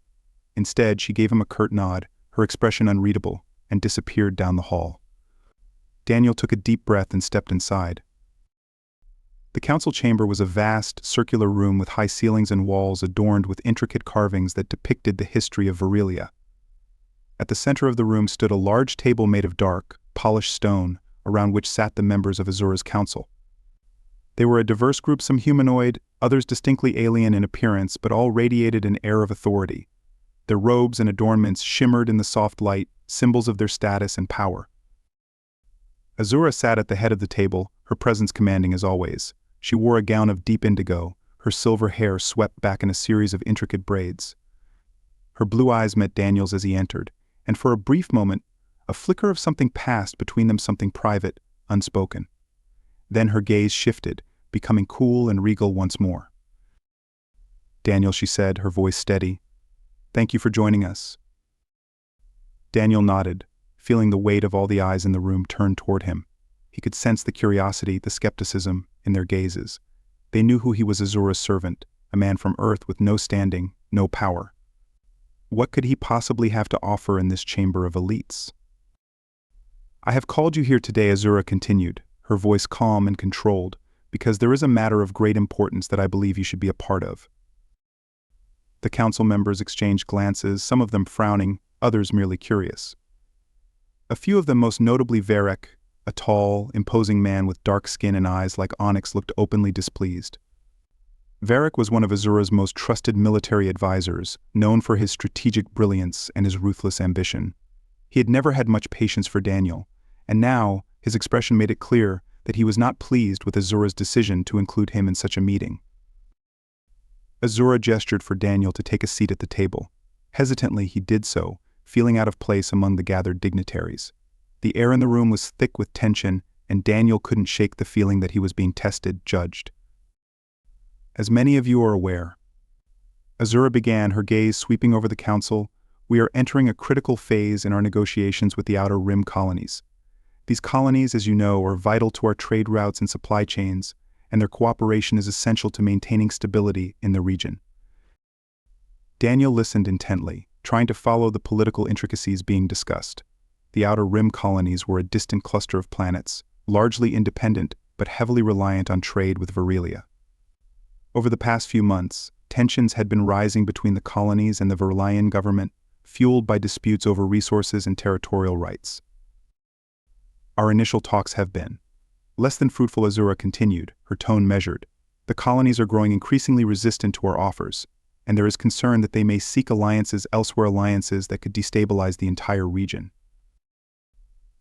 Instead, she gave him a curt nod, her expression unreadable, and disappeared down the hall. Daniel took a deep breath and stepped inside. The council chamber was a vast, circular room with high ceilings and walls adorned with intricate carvings that depicted the history of Virilia. At the center of the room stood a large table made of dark, polished stone, around which sat the members of Azura's council. They were a diverse group, some humanoid, others distinctly alien in appearance, but all radiated an air of authority. Their robes and adornments shimmered in the soft light, symbols of their status and power. Azura sat at the head of the table, her presence commanding as always. She wore a gown of deep indigo, her silver hair swept back in a series of intricate braids. Her blue eyes met Daniel's as he entered, and for a brief moment, a flicker of something passed between them, something private, unspoken. Then her gaze shifted, becoming cool and regal once more. "Daniel," she said, her voice steady, Thank you for joining us. Daniel nodded, feeling the weight of all the eyes in the room turned toward him. He could sense the curiosity, the skepticism in their gazes. They knew who he was, Azura's servant, a man from Earth with no standing, no power. What could he possibly have to offer in this chamber of elites? I have called you here today, Azura continued, her voice calm and controlled, because there is a matter of great importance that I believe you should be a part of. The council members exchanged glances, some of them frowning, others merely curious. A few of them, most notably Varric, a tall, imposing man with dark skin and eyes like onyx, looked openly displeased. Varric was one of Azura's most trusted military advisors, known for his strategic brilliance and his ruthless ambition. He had never had much patience for Daniel, and now his expression made it clear that he was not pleased with Azura's decision to include him in such a meeting. Azura gestured for Daniel to take a seat at the table. Hesitantly, he did so, feeling out of place among the gathered dignitaries. The air in the room was thick with tension, and Daniel couldn't shake the feeling that he was being tested, judged. As many of you are aware, Azura began, her gaze sweeping over the council, we are entering a critical phase in our negotiations with the Outer Rim colonies. These colonies, as you know, are vital to our trade routes and supply chains, and their cooperation is essential to maintaining stability in the region. Daniel listened intently, trying to follow the political intricacies being discussed. The Outer Rim colonies were a distant cluster of planets, largely independent but heavily reliant on trade with Virilia. Over the past few months, tensions had been rising between the colonies and the Virilian government, fueled by disputes over resources and territorial rights. Our initial talks have been less than fruitful, Azura continued, her tone measured. The colonies are growing increasingly resistant to our offers, and there is concern that they may seek alliances elsewhere, alliances that could destabilize the entire region.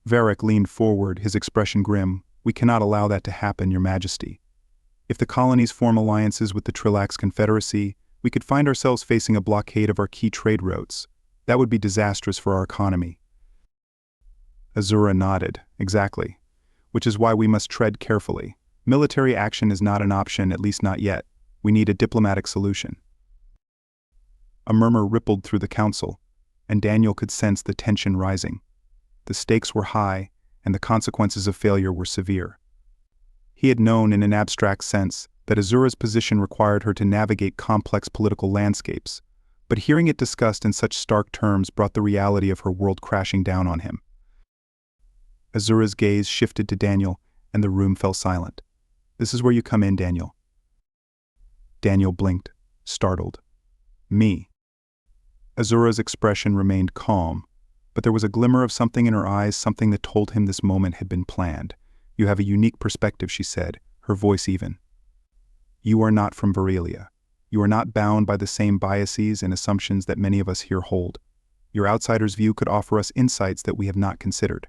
Varric leaned forward, his expression grim. We cannot allow that to happen, Your Majesty. If the colonies form alliances with the Trilax Confederacy, we could find ourselves facing a blockade of our key trade routes. That would be disastrous for our economy. Azura nodded. Exactly. Which is why we must tread carefully. Military action is not an option, at least not yet. We need a diplomatic solution. A murmur rippled through the council, and Daniel could sense the tension rising. The stakes were high, and the consequences of failure were severe. He had known in an abstract sense that Azura's position required her to navigate complex political landscapes, but hearing it discussed in such stark terms brought the reality of her world crashing down on him. Azura's gaze shifted to Daniel, and the room fell silent. This is where you come in, Daniel. Daniel blinked, startled. Me. Azura's expression remained calm, but there was a glimmer of something in her eyes, something that told him this moment had been planned. You have a unique perspective, she said, her voice even. You are not from Virilia. You are not bound by the same biases and assumptions that many of us here hold. Your outsider's view could offer us insights that we have not considered.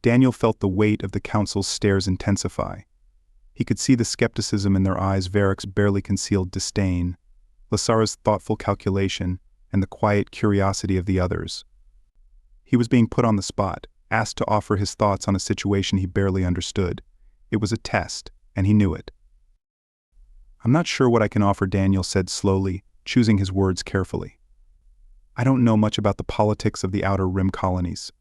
Daniel felt the weight of the council's stares intensify. He could see the skepticism in their eyes, Varric's barely concealed disdain, Lasara's thoughtful calculation, and the quiet curiosity of the others. He was being put on the spot, asked to offer his thoughts on a situation he barely understood. It was a test, and he knew it. I'm not sure what I can offer, Daniel said slowly, choosing his words carefully. I don't know much about the politics of the Outer Rim colonies,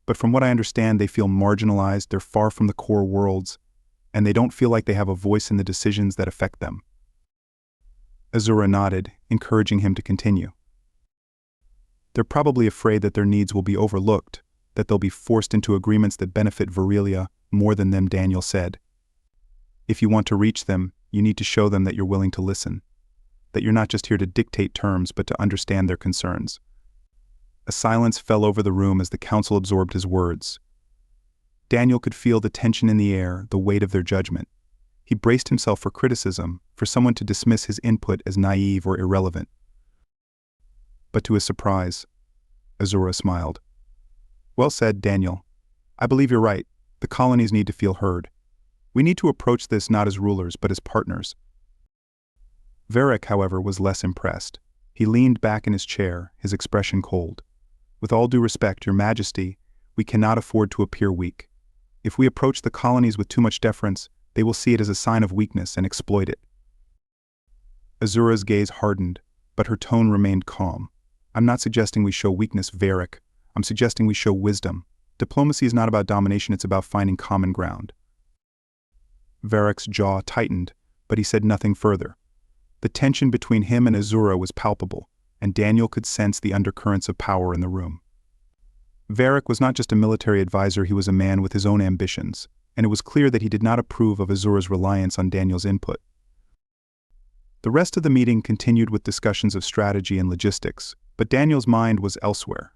but from what I understand, they feel marginalized, they're far from the core worlds, and they don't feel like they have a voice in the decisions that affect them. Azura nodded, encouraging him to continue. They're probably afraid that their needs will be overlooked, that they'll be forced into agreements that benefit Virilia more than them, Daniel said. If you want to reach them, you need to show them that you're willing to listen, that you're not just here to dictate terms but to understand their concerns. A silence fell over the room as the council absorbed his words. Daniel could feel the tension in the air, the weight of their judgment. He braced himself for criticism, for someone to dismiss his input as naive or irrelevant. But to his surprise, Azura smiled. Well said, Daniel. I believe you're right. The colonies need to feel heard. We need to approach this not as rulers but as partners. Varric, however, was less impressed. He leaned back in his chair, his expression cold. With all due respect, Your Majesty, we cannot afford to appear weak. If we approach the colonies with too much deference, they will see it as a sign of weakness and exploit it. Azura's gaze hardened, but her tone remained calm. I'm not suggesting we show weakness, Varric. I'm suggesting we show wisdom. Diplomacy is not about domination, it's about finding common ground. Varric's jaw tightened, but he said nothing further. The tension between him and Azura was palpable, and Daniel could sense the undercurrents of power in the room. Varric was not just a military advisor, he was a man with his own ambitions, and it was clear that he did not approve of Azura's reliance on Daniel's input. The rest of the meeting continued with discussions of strategy and logistics, but Daniel's mind was elsewhere.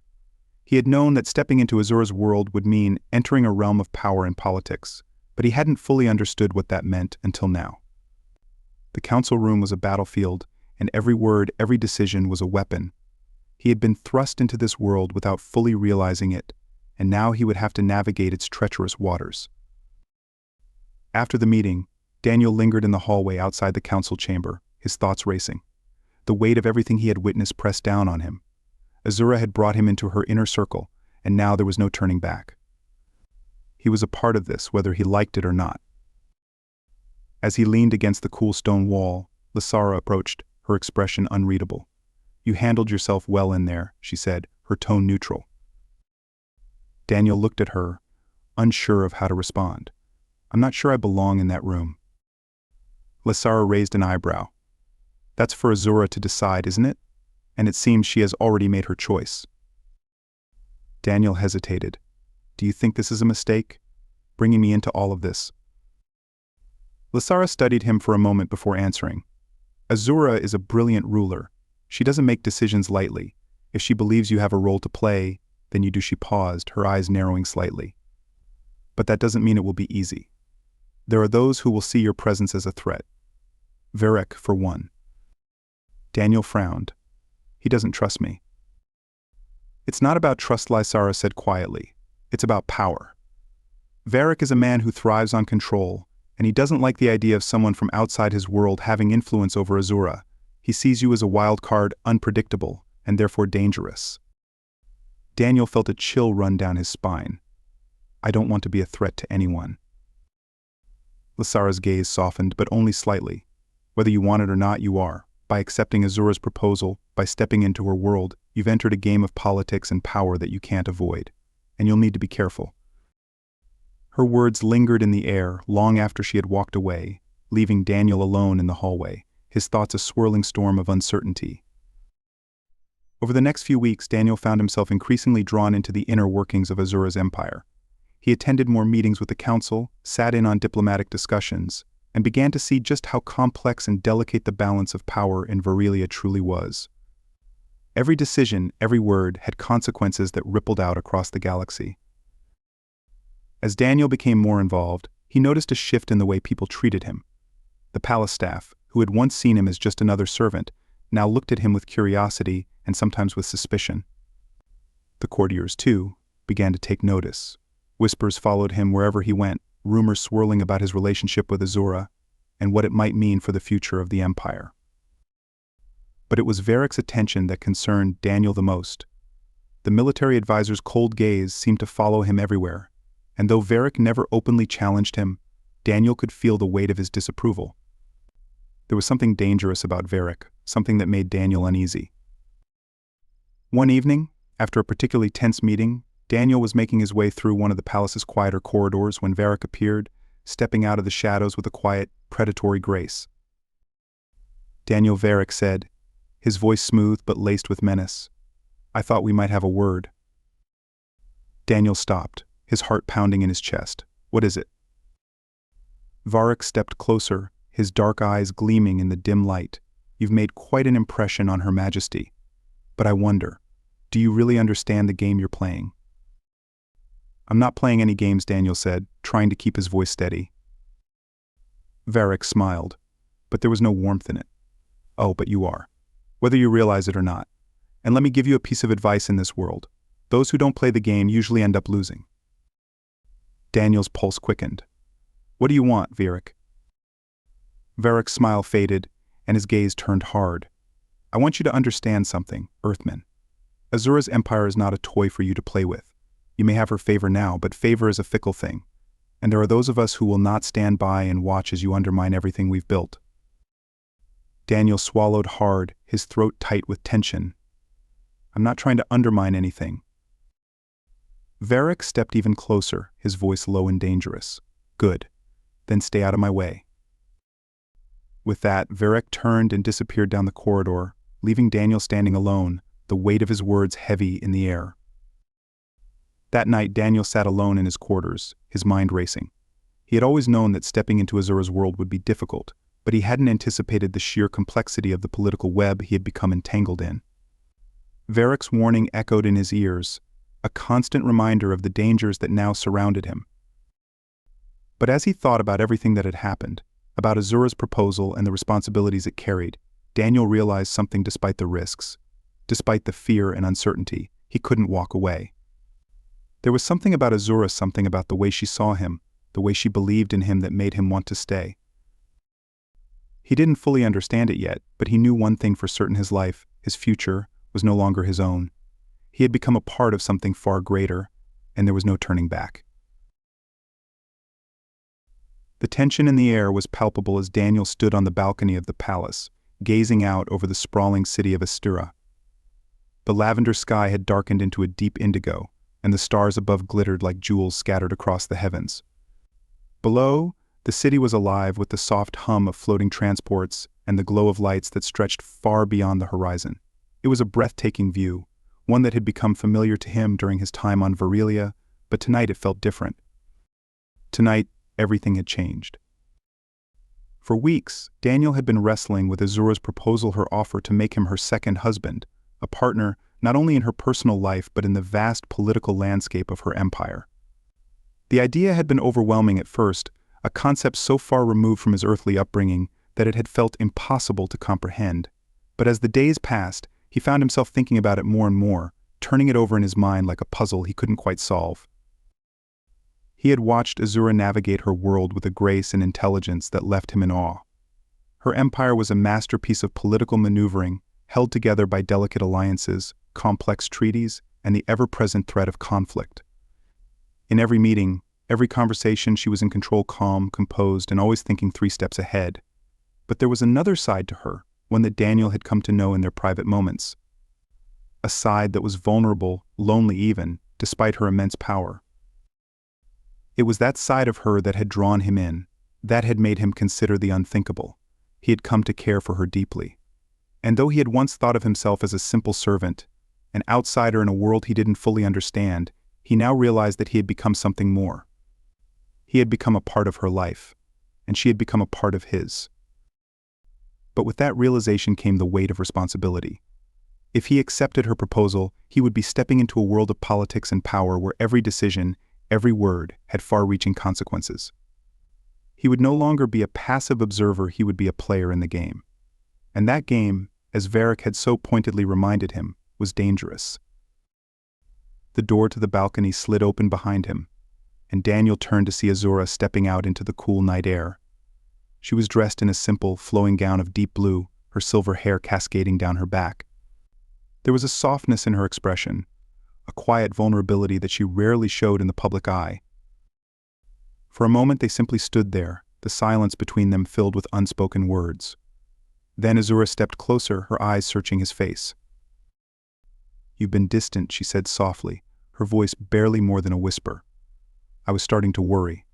He had known that stepping into Azura's world would mean entering a realm of power and politics, but he hadn't fully understood what that meant until now. The council room was a battlefield, and every word, every decision was a weapon. He had been thrust into this world without fully realizing it, and now he would have to navigate its treacherous waters. After the meeting, Daniel lingered in the hallway outside the council chamber, his thoughts racing. The weight of everything he had witnessed pressed down on him. Azura had brought him into her inner circle, and now there was no turning back. He was a part of this, whether he liked it or not. As he leaned against the cool stone wall, Lysara approached, her expression unreadable. "You handled yourself well in there," she said, her tone neutral. Daniel looked at her, unsure of how to respond. "I'm not sure I belong in that room." Lysara raised an eyebrow. "That's for Azura to decide, isn't it? And it seems she has already made her choice." Daniel hesitated. "Do you think this is a mistake? Bringing me into all of this?" Lysara studied him for a moment before answering. "Azura is a brilliant ruler. She doesn't make decisions lightly. If she believes you have a role to play, then you do." She paused, her eyes narrowing slightly. "But that doesn't mean it will be easy. There are those who will see your presence as a threat. Varric, for one." Daniel frowned. "He doesn't trust me." "It's not about trust," Lysara said quietly. "It's about power. Varric is a man who thrives on control, and he doesn't like the idea of someone from outside his world having influence over Azura. He sees you as a wild card, unpredictable, and therefore dangerous." Daniel felt a chill run down his spine. "I don't want to be a threat to anyone." Lysara's gaze softened, but only slightly. "Whether you want it or not, you are. By accepting Azura's proposal, by stepping into her world, you've entered a game of politics and power that you can't avoid. And you'll need to be careful." Her words lingered in the air long after she had walked away, leaving Daniel alone in the hallway, his thoughts a swirling storm of uncertainty. Over the next few weeks, Daniel found himself increasingly drawn into the inner workings of Azura's empire. He attended more meetings with the council, sat in on diplomatic discussions, and began to see just how complex and delicate the balance of power in Varelia truly was. Every decision, every word, had consequences that rippled out across the galaxy. As Daniel became more involved, he noticed a shift in the way people treated him. The palace staff, who had once seen him as just another servant, now looked at him with curiosity and sometimes with suspicion. The courtiers, too, began to take notice. Whispers followed him wherever he went, rumors swirling about his relationship with Azura and what it might mean for the future of the Empire. But it was Varric's attention that concerned Daniel the most. The military advisor's cold gaze seemed to follow him everywhere, and though Varric never openly challenged him, Daniel could feel the weight of his disapproval. There was something dangerous about Varric, something that made Daniel uneasy. One evening, after a particularly tense meeting, Daniel was making his way through one of the palace's quieter corridors when Varric appeared, stepping out of the shadows with a quiet, predatory grace. "Daniel," Varric said, his voice smooth but laced with menace. "I thought we might have a word." Daniel stopped, his heart pounding in his chest. "What is it?" Varric stepped closer, his dark eyes gleaming in the dim light. "You've made quite an impression on Her Majesty. But I wonder, do you really understand the game you're playing?" "I'm not playing any games," Daniel said, trying to keep his voice steady. Varric smiled, but there was no warmth in it. "Oh, but you are, whether you realize it or not. And let me give you a piece of advice in this world. Those who don't play the game usually end up losing." Daniel's pulse quickened. "What do you want, Varric?" Varric's smile faded, and his gaze turned hard. "I want you to understand something, Earthman. Azura's empire is not a toy for you to play with. You may have her favor now, but favor is a fickle thing. And there are those of us who will not stand by and watch as you undermine everything we've built." Daniel swallowed hard, his throat tight with tension. I'm not trying to undermine anything. Varric stepped even closer, his voice low and dangerous. Good. Then stay out of my way. With that, Varric turned and disappeared down the corridor, leaving Daniel standing alone, the weight of his words heavy in the air. That night, Daniel sat alone in his quarters, his mind racing. He had always known that stepping into Azura's world would be difficult, but he hadn't anticipated the sheer complexity of the political web he had become entangled in. Varric's warning echoed in his ears, a constant reminder of the dangers that now surrounded him. But as he thought about everything that had happened, about Azura's proposal and the responsibilities it carried, Daniel realized something. Despite the risks, despite the fear and uncertainty, he couldn't walk away. There was something about Azura, something about the way she saw him, the way she believed in him that made him want to stay. He didn't fully understand it yet, but he knew one thing for certain: his life, his future, was no longer his own. He had become a part of something far greater, and there was no turning back. The tension in the air was palpable as Daniel stood on the balcony of the palace, gazing out over the sprawling city of Astera. The lavender sky had darkened into a deep indigo, and the stars above glittered like jewels scattered across the heavens. Below, the city was alive with the soft hum of floating transports and the glow of lights that stretched far beyond the horizon. It was a breathtaking view, one that had become familiar to him during his time on Virilia, but tonight it felt different. Tonight, everything had changed. For weeks, Daniel had been wrestling with Azura's proposal, her offer to make him her second husband, a partner not only in her personal life but in the vast political landscape of her empire. The idea had been overwhelming at first, a concept so far removed from his earthly upbringing that it had felt impossible to comprehend. But as the days passed, he found himself thinking about it more and more, turning it over in his mind like a puzzle he couldn't quite solve. He had watched Azura navigate her world with a grace and intelligence that left him in awe. Her empire was a masterpiece of political maneuvering, held together by delicate alliances, complex treaties, and the ever-present threat of conflict. In every meeting, every conversation, she was in control, calm, composed, and always thinking 3 steps ahead. But there was another side to her, one that Daniel had come to know in their private moments. A side that was vulnerable, lonely even, despite her immense power. It was that side of her that had drawn him in, that had made him consider the unthinkable. He had come to care for her deeply. And though he had once thought of himself as a simple servant, an outsider in a world he didn't fully understand, he now realized that he had become something more. He had become a part of her life, and she had become a part of his. But with that realization came the weight of responsibility. If he accepted her proposal, he would be stepping into a world of politics and power where every decision, every word, had far-reaching consequences. He would no longer be a passive observer, he would be a player in the game. And that game, as Varric had so pointedly reminded him, was dangerous. The door to the balcony slid open behind him, and Daniel turned to see Azura stepping out into the cool night air. She was dressed in a simple, flowing gown of deep blue, her silver hair cascading down her back. There was a softness in her expression, a quiet vulnerability that she rarely showed in the public eye. For a moment they simply stood there, the silence between them filled with unspoken words. Then Azura stepped closer, her eyes searching his face. "You've been distant," she said softly, her voice barely more than a whisper. "I was starting to worry."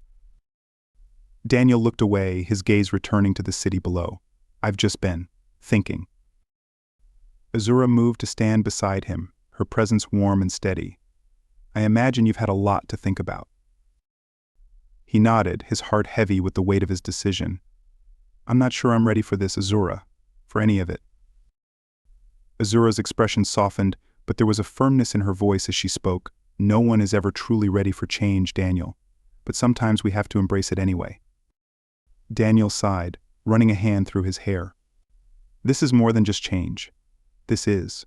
Daniel looked away, his gaze returning to the city below. "I've just been thinking." Azura moved to stand beside him, her presence warm and steady. "I imagine you've had a lot to think about." He nodded, his heart heavy with the weight of his decision. "I'm not sure I'm ready for this, Azura, for any of it." Azura's expression softened, but there was a firmness in her voice as she spoke. "No one is ever truly ready for change, Daniel, but sometimes we have to embrace it anyway." Daniel sighed, running a hand through his hair. "This is more than just change. This is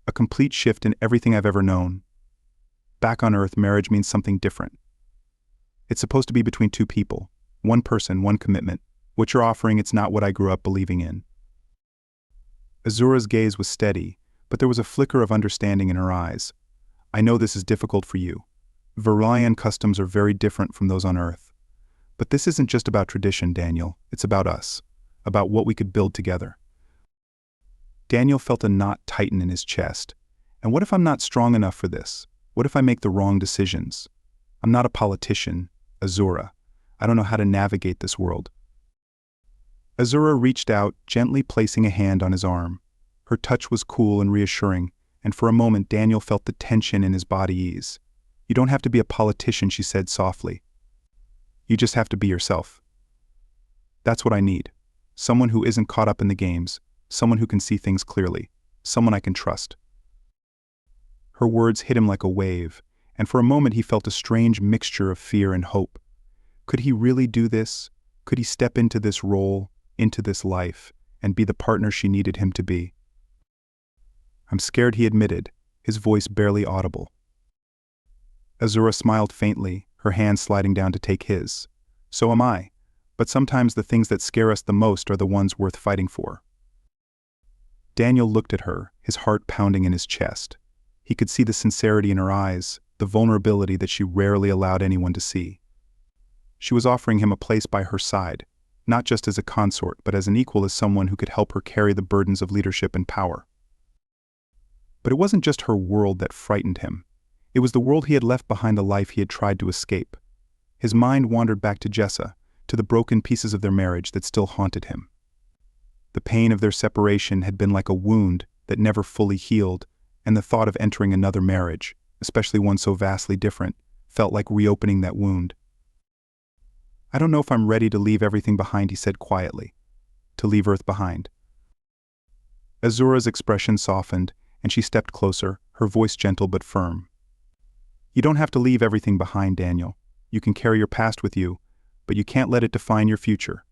a complete shift in everything I've ever known. Back on Earth, marriage means something different. It's supposed to be between 2 people, 1 person, 1 commitment. What you're offering, it's not what I grew up believing in." Azura's gaze was steady, but there was a flicker of understanding in her eyes. "I know this is difficult for you. Virilian customs are very different from those on Earth. But this isn't just about tradition, Daniel. It's about us. about what we could build together. Daniel felt a knot tighten in his chest. And what if I'm not strong enough for this? What if I make the wrong decisions? I'm not a politician, Azura. I don't know how to navigate this world. Azura reached out, gently placing a hand on his arm. Her touch was cool and reassuring, and for a moment Daniel felt the tension in his body ease. You don't have to be a politician, she said softly. You just have to be yourself. That's what I need. Someone who isn't caught up in the games, someone who can see things clearly, someone I can trust. Her words hit him like a wave, and for a moment he felt a strange mixture of fear and hope. Could he really do this? Could he step into this role, into this life, and be the partner she needed him to be? I'm scared, he admitted, his voice barely audible. Azura smiled faintly, her hand sliding down to take his. So am I, but sometimes the things that scare us the most are the ones worth fighting for. Daniel looked at her, his heart pounding in his chest. He could see the sincerity in her eyes, the vulnerability that she rarely allowed anyone to see. She was offering him a place by her side, not just as a consort, but as an equal, as someone who could help her carry the burdens of leadership and power. But it wasn't just her world that frightened him. It was the world he had left behind, the life he had tried to escape. His mind wandered back to Jessa, to the broken pieces of their marriage that still haunted him. The pain of their separation had been like a wound that never fully healed, and the thought of entering another marriage, especially one so vastly different, felt like reopening that wound. I don't know if I'm ready to leave everything behind, he said quietly. To leave Earth behind. Azura's expression softened, and she stepped closer, her voice gentle but firm. You don't have to leave everything behind, Daniel. You can carry your past with you, but you can't let it define your future.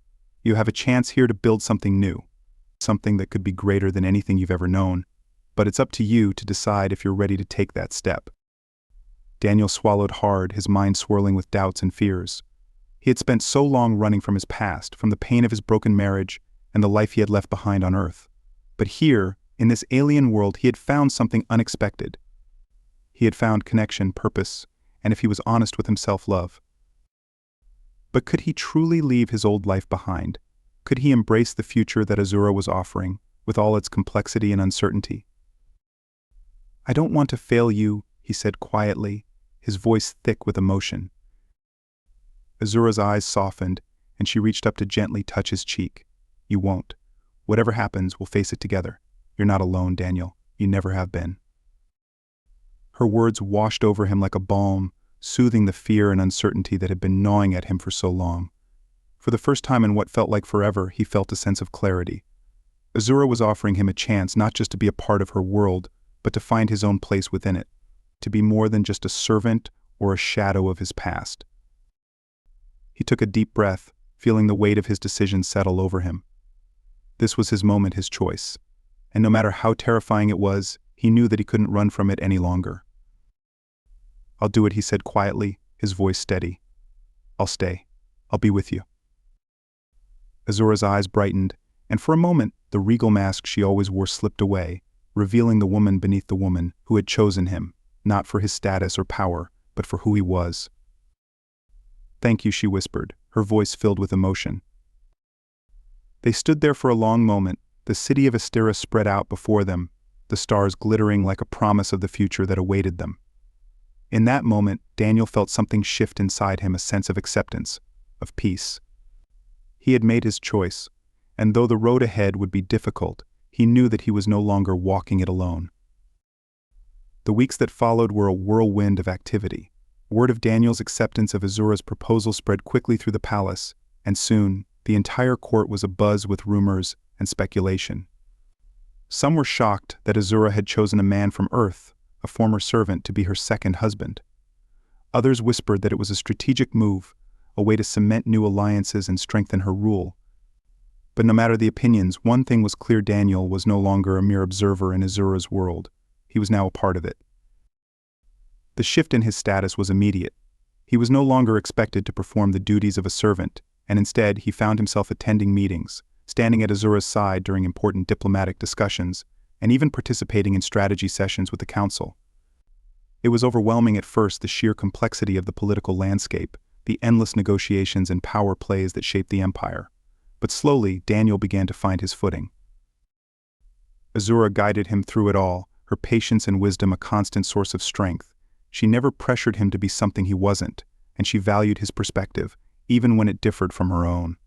You have a chance here to build something new, something that could be greater than anything you've ever known, but it's up to you to decide if you're ready to take that step. Daniel swallowed hard, his mind swirling with doubts and fears. He had spent so long running from his past, from the pain of his broken marriage and the life he had left behind on Earth. But here, in this alien world, he had found something unexpected. He had found connection, purpose, and if he was honest with himself, love. But could he truly leave his old life behind? Could he embrace the future that Azura was offering, with all its complexity and uncertainty? I don't want to fail you, he said quietly, his voice thick with emotion. Azura's eyes softened, and she reached up to gently touch his cheek. You won't. Whatever happens, we'll face it together. You're not alone, Daniel. You never have been. Her words washed over him like a balm, soothing the fear and uncertainty that had been gnawing at him for so long. For the first time in what felt like forever, he felt a sense of clarity. Azura was offering him a chance not just to be a part of her world, but to find his own place within it, to be more than just a servant or a shadow of his past. He took a deep breath, feeling the weight of his decision settle over him. This was his moment, his choice, and no matter how terrifying it was, he knew that he couldn't run from it any longer. I'll do it, he said quietly, his voice steady. I'll stay. I'll be with you. Azura's eyes brightened, and for a moment, the regal mask she always wore slipped away, revealing the woman beneath the woman who had chosen him, not for his status or power, but for who he was. Thank you, she whispered, her voice filled with emotion. They stood there for a long moment, the city of Astera spread out before them, the stars glittering like a promise of the future that awaited them. In that moment, Daniel felt something shift inside him, a sense of acceptance, of peace. He had made his choice, and though the road ahead would be difficult, he knew that he was no longer walking it alone. The weeks that followed were a whirlwind of activity. Word of Daniel's acceptance of Azura's proposal spread quickly through the palace, and soon, the entire court was abuzz with rumors and speculation. Some were shocked that Azura had chosen a man from Earth, a former servant, to be her second husband. Others whispered that it was a strategic move, a way to cement new alliances and strengthen her rule. But no matter the opinions, one thing was clear: Daniel was no longer a mere observer in Azura's world. He was now a part of it. The shift in his status was immediate. He was no longer expected to perform the duties of a servant, and instead he found himself attending meetings, standing at Azura's side during important diplomatic discussions, and even participating in strategy sessions with the council. It was overwhelming at first, the sheer complexity of the political landscape, the endless negotiations and power plays that shaped the empire. But slowly, Daniel began to find his footing. Azura guided him through it all, her patience and wisdom a constant source of strength. She never pressured him to be something he wasn't, and she valued his perspective, even when it differed from her own.